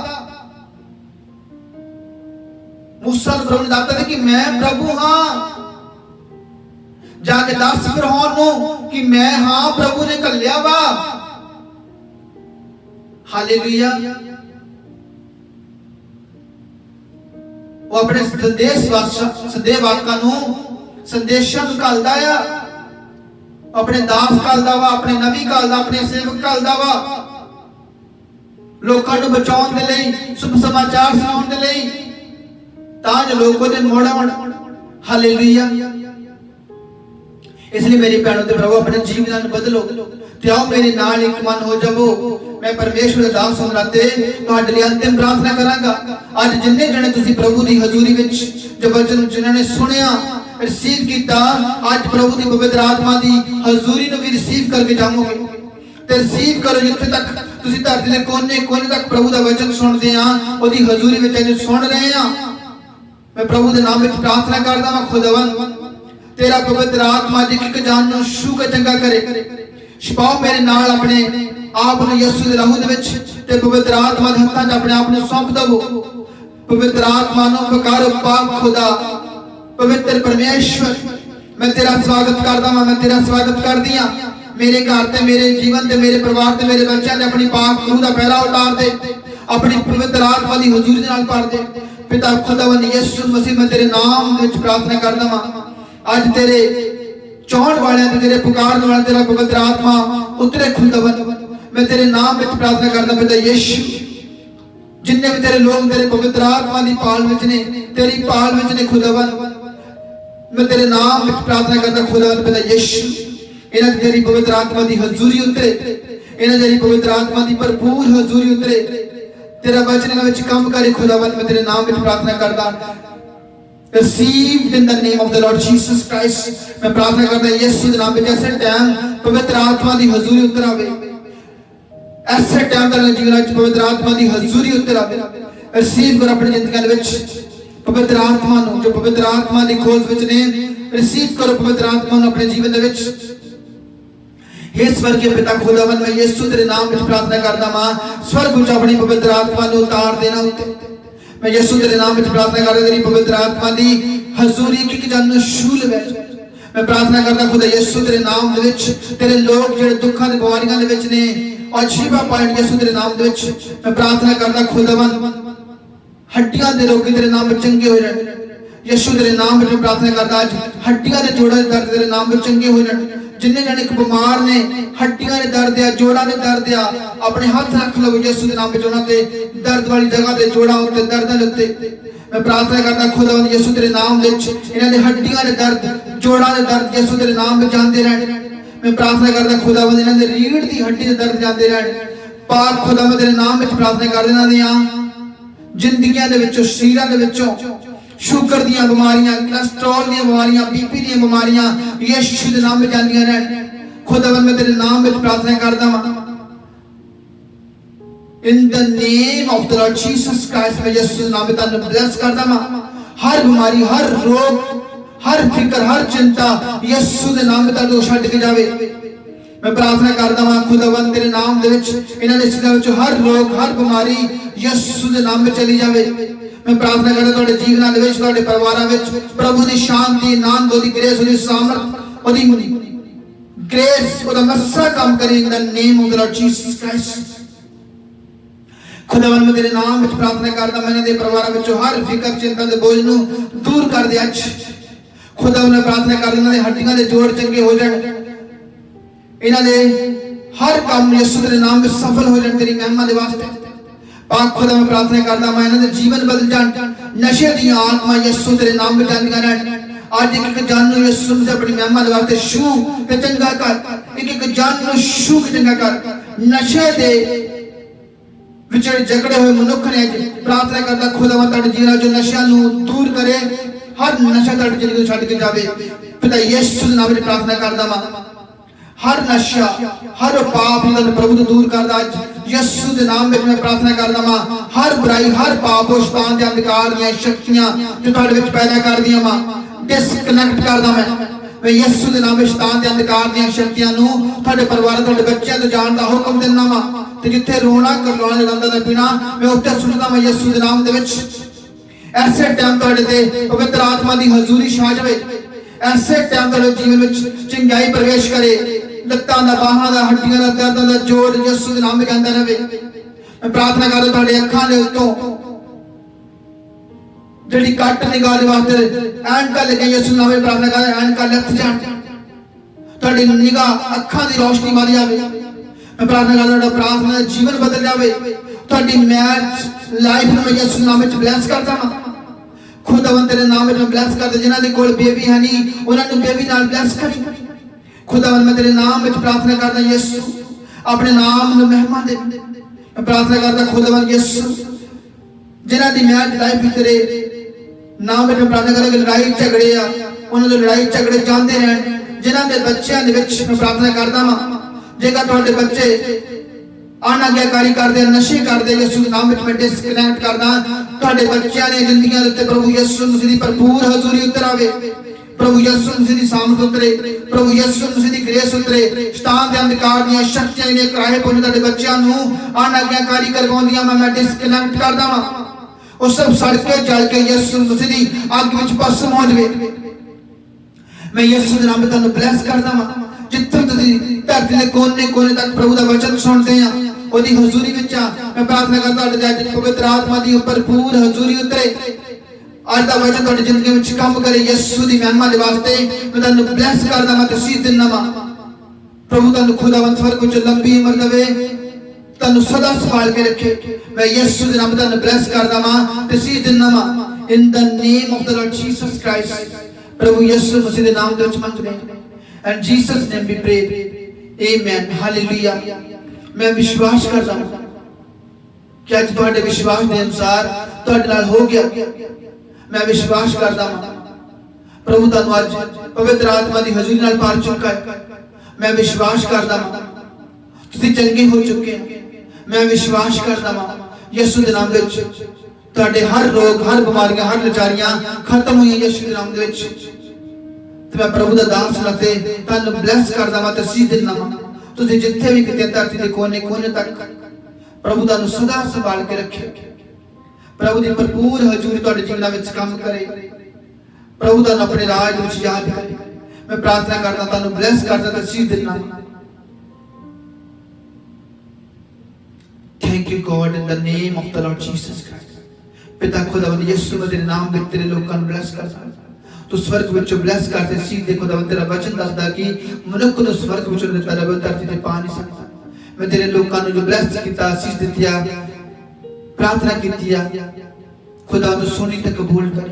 मूसा प्रभु ने दसता कि मैं प्रभु हाँ। जाके दस फिरौन नूं कि मैं हाँ प्रभु ने घल्लिया वा। हालेलुया। वो अपने संदेशवाहकां नूं संदेशां घल्लदा आ। अपने दास घल्लदा वा, अपने नबी घल्लदा, अपने सेवक घल्लदा वा, लोकां नूं बचाउण दे लई, शुभ समाचार सुणाउण दे लई, ताज लोगों ने मोड़ा। हालेलुया। इसलिए मेरी भैनों ते भरावो, अपने जीवन बदलो ते आओ मेरे नाल एक मन हो जावो। मैं परमेश्वर दा दास होण नाते तुहाडे लई अंतिम प्रार्थना करांगा। आज जिन्ने जने तुसीं प्रभु दी हजूरी विच जो वचन जिन्हां ने सुनिया, रिसीव कीता, आज प्रभु दी पवित्र आत्मा दी हजूरी नूं भी रिसीव करके जाओगे ते रिसीव करो। जिथे तक तुसीं धरती दे कोने कोने तक प्रभु दा वचन सुणदे आ, ओदी हजूरी विच अज सुण रहे आ। मैं प्रभु के नाम में प्रार्थना करता मैं खुदावन तेरा पवित्र आत्मा जी की जान नूं छू के चंगा करे। छुपाओ मेरे नाल अपने आप नूं यीशु दे लहू दे विच ते पवित्र आत्मा दे हत्थां 'च अपने आप नूं सौंप दवो। पवित्र आत्मा नूं पुकारो, पाक खुदा, पवित्र परमेश्वर, मैं तेरा स्वागत करदा मैं तेरा स्वागत करदी हां। मेरे घर ते मेरे जीवन ते मेरे परिवार ते मेरे बच्चों ते अपनी पाक रूह दा पहरा उतार दे, अपनी पवित्र आत्मा दी हजूरी दे नाल भर दे। पिता खुदावन यीशु मसीह मैं तेरे नाम विच प्रार्थना करदा हां। आज तेरे चाहण वालियां ते तेरे पुकारन वाले तेरा पवित्र आत्मा उतरे खुदावन। मैं तेरे नाम विच प्रार्थना करदा पिता यीशु, जिन्ने भी तेरे लोग तेरे पवित्र आत्मा दी पाल विच ने, तेरी पाल विच ने खुदावन, मैं तेरे नाम विच प्रार्थना करदा खुदावन पिता यीशु, इन्हां दी तेरी पवित्र आत्मा दी हजूरी उतरे, इन्हां दी तेरी पवित्र आत्मा दी भरपूर हजूरी उतरे। तेरा वचन इन्हां विच काम करे खुदावन। मैं तेरे नाम विच प्रार्थना करदा, received in the name of the Lord Jesus Christ. मैं प्रार्थना करदा यीशु दे नाम विच ऐसे टाइम पवित्र आत्मा दी हजूरी उतर आवे, ऐसे टाइम तेरे जीवन विच पवित्र आत्मा दी हजूरी उतर आवे। रिसीव कर अपनी जिंदगी दे विच पवित्र आत्मा नूं, जो पवित्र आत्मा दी खोज विच ने, रिसीव करो पवित्र आत्मा नूं अपने जीवन दे विच। हे स्वर्गीय पिता खुदावन, मैं यीशु तेरे नाम विच प्रार्थना करदा हां, स्वर्ग विच अपनी पवित्र आत्मा नूं उतार देना उत्ते। मैं यीशु तेरे नाम विच प्रार्थना करदा तेरी पवित्र आत्मा दी हजूरी की जन नूं छू लवे। मैं प्रार्थना करदा खुदा यीशु तेरे नाम दे विच तेरे लोग जेड़े दुखां दे बीमारियां दे विच ने और शिफा पाइन यीशु तेरे नाम दे विच। मैं प्रार्थना करदा खुदावन हड्डियां दे रोगी तेरे नाम विच चंगे हो जाण। यीशु तेरे नाम विच प्रार्थना करदा आज हड्डियां दे जोड़ां दे दर्द तेरे नाम विच चंगे हो जाण। जिन्ने जने बीमार ने, हड्डियां दे दर्द आ, जोड़ां दे दर्द आ, अपने हाथ रख लो यीशु दे नाम विच उन्हां ते दर्द वाली जगह ते जोड़ां उत्ते दर्दां दे उत्ते। मैं प्रार्थना करदा खुदावन यीशु तेरे नाम विच इन्हां दे हड्डियां दे दर्द, जोड़ां दे दर्द यीशु तेरे नाम विच जांदे रहण। मैं प्रार्थना करदा खुदावन इन्हां दे रीढ़ दी हड्डी दे दर्द जांदे रहण। पाक खुदा मैं तेरे नाम विच प्रार्थना कर देना दियां जिंदगियां दे विचों, शरीरां दे विचों शुगर दी बीमारियां, कोलेस्ट्रॉल दी बीमारियां, बीपी दी बीमारियां यीशु दे नाम में जांदियां रहन। खुदावन मैं तेरे नाम में प्रार्थना करदा हां, इन the name of the Lord Jesus Christ. मैं यीशु दे नाम में तन्नू ब्लेस करदा हां। हर बीमारी, हर रोग, हर फिक्र, हर चिंता यीशु दे नाम में तन्नू छड्ड के जावे। मैं प्रार्थना करदा हां खुदावन तेरे नाम दे विच इन्हां दे सिरां विच हर रोग, हर बीमारी यीशु दे नाम में चली जावे। मैं प्रार्थना करदा तुहाडे जीवनां दे विच, तुहाडे परिवारां विच प्रभु दी शांति, आनंद, ओदी ग्रेस, ओदी सामर्थ, ओदी ग्रेस, ओदा मस्सा काम करे इन the name of the Lord Jesus Christ. खुदावन मैं तेरे नाम में प्रार्थना करता मैं इन्हां दे परिवारां विचों हर फिकर चिंता दे बोझ नूं दूर कर दे अज खुदावन मैं प्रार्थना करदा इन्हां दे हड्डियां दे जोड़ चंगे हो जाण इन्हां दे हर काम यीशु तेरे नाम में सफल हो जाण तेरी महिमा दे वास्ते पाक खुदा मैं प्रार्थना करदा मैं इन्हां दे जीवन बदल जाण नशे दी आत्मा यीशु तेरे नाम में जांदियां रहण आज एक जान नूं यीशु मसीह अपनी महिमा दे वास्ते छू ते चंगा कर एक जान नूं छू के चंगा कर नशे दे विचड़े झगड़े हुए मनुख ने प्रार्थना करदा खुदा मैं तुहाडे जीवन जो नशा नूं दूर करे हर नशा तुहाडी जिंदगी छड्ड के जावे पिता यीशु दे नाम में प्रार्थना करदा मैं हर नशा हर पाप इन्हां प्रभु तो दूर करदा यीशु दे नाम में मैं प्रार्थना करदा मां हर बुराई हर पाप और शैतान दे अंधकार दी शक्तियां जो तुहाडे विच पैदा कर दियां मां डिस्कनेक्ट करदा मैं यीशु दे नाम में शैतान दे अंधकार दी शक्तियां नु तुहाडे परिवार तुहाडे बच्चों ते जान दा हुक्म दिंदा मां ते जिथे रोना करलाना ਜਾਂਦਾ दा पीना मैं उत्थे सुनदा मैं यीशु दे नाम दे विच ऐसे टाइम तुहाडे ते पवित्र आत्मा दी हजूरी छा जावे ऐसे टाइम तुहाडे जीवन विच चंगाई प्रवेश करे लत्तां दा बाहां दा हड्डियां दा दर्दां दा जोड़ यीशु दे नाम में कहंदा रहे मैं प्रार्थना करदा तुहाडे अखां दे उत्तों जेड़ी कट निगाह दे वास्ते ऐनकां लगे यीशु नाम में प्रार्थना करदा ऐनकां लथ जाण तुहाडी निगाह अखां दी रोशनी मारी जावे मैं प्रार्थना करदा तुहाडा प्रार्थना जीवन बदल जावे तुहाडी मैरिज लाइफ में यीशु नाम में ब्लेस करदा मैं खुदावन तेरे नाम में ब्लेस करदा जिन्हां दे कोल बेबी है नहीं उन्हां नु बेबी नाल ब्लेस करी खुदावन मैं तेरे नाम में प्रार्थना करदा यीशु अपने नाम नु महिमा दे मैं प्रार्थना करदा खुदावन यीशु जिन्हां दी मैरिज लाइफ तेरे नाम में प्रार्थना करदा कि लड़ाई झगड़े आ उन्हां दे लड़ाई झगड़े जांदे रहन जिन्हां दे बच्चों दे विच मैं प्रार्थना करदा मां जेकर तुहाडे बच्चे अनाज्ञाकारी करदे नशे करदे यीशु दे नाम में मैं डिस्कनेक्ट करदा तुहाडे बच्चों दी जिंदगियां दे उत्ते प्रभु यीशु मसीह दी भरपूर हजूरी उतर आवे प्रभु यीशु मसीह दी सामर्थ उतरे प्रभु यीशु मसीह दी ग्रेस उतरे शैतान दे अंधकार दी शक्तियां ने कराहे पौने तुहाडे बच्चों नु अनाज्ञाकारी करवाउंदियां मैं डिस्कनेक्ट करदा वां ਉਹ सब सड़के जल के यीशु मसीह दी आग विच भस्म हो जावे मैं यीशु दे नाम ते ब्लेस करदा वां जिथे तुसीं धरती दे कोने तक प्रभु दा वचन सुनदे आ ओदी हजूरी विच मैं प्रार्थना करदा तुहाडे पवित्र आत्मा दी भरपूर हजूरी उतरे आज दा वचन तुहाडी जिंदगी विच काम करे यीशु दी महिमा दे वास्ते मैं तुहानू ब्लेस करदा मैं तसीह दिंदा वां प्रभु तुहानू खुदावंद स्वर्ग विच लंबी उम्र देवे तुहानू सदा संभाल के रखे मैं यीशु दे नाम ते ब्लेस करदा वां तसीह दिंदा वां in the name of the Lord Jesus Christ प्रभु यीशु मसीह दे नाम दे विच मंगदे and Jesus name we pray amen हालेलुया मैं विश्वास करदा हूं कि आज तुहाडे विश्वास दे अनुसार तुहाडे नाल हो गया मैं विश्वास करदा हूं प्रभु तुहानू आज पवित्र आत्मा दी हजूरी नाल भर चुका है मैं विश्वास करदा हूं तुसीं चंगे हो चुके हैं मैं विश्वास करदा हूं यीशु दे नाम दे विच तुहाडे हर रोग हर बीमारियां हर लाचारियां खत्म होईयां यीशु दे नाम दे विच ते मैं प्रभु दा दास लगते तुहानू ब्लेस करदा वां तसीह दिंदा वां तुसीं जिथे भी किते धरती दे कोने तक प्रभु तुहानू सदा संभाल के रखे प्रभु दी भरपूर हजूरी तुहाडे जीवन विच काम करे प्रभु तुहानू अपने राज विच याद करे मैं प्रार्थना करदा तुहानू ब्लेस करदा तसीह दिंदा thank you God in the name of the Lord Jesus Christ पिता खुदावंद यीशु मसीह दे नाम विच तेरे लोकां नू ब्लेस करदा तू स्वर्ग विच ब्लेस करते सी देखो खुदावंद तेरा वचन दसदा कि मनुख नू स्वर्ग विच दित्ता रवे धरती ते पा नहीं सकदा मैं तेरे लोकां नू जो ब्लेस कीता आशीष दित्तिया प्रार्थना कीतिया खुदा नू सुनी ते कबूल कर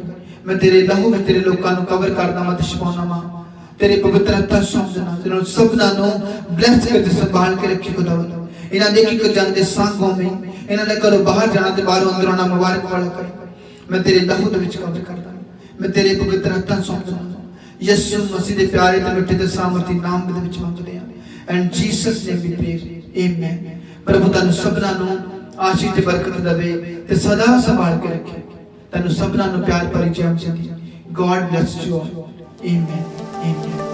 मैं तेरे लहू में तेरे लोकां नू कवर करदा मैं ते छपाउना मां तेरे पवित्र हत्थां सौंपदा तेरे सबना नू ब्लेस करके संभाल के रखी खुदावंद इन्हां दे की जांदे सांगों में इन्हां दे घरों बाहर जाना ते बाहरों अंदर आना मुबारक वाला कर मैं तेरे लहू दे विच कवर करदा मैं तेरे पवित्र हत्थां सौंपदा यीशु मसीह दे प्यारे ते मिठे ते सामर्थी नाम दे विच मंगदे हां and Jesus name we pray amen प्रभु तुहानू सबना नू आशीष ते बरकत देवे ते सदा संभाल के रखे तुहानू सबना नू प्यार भरी जय God bless you all amen amen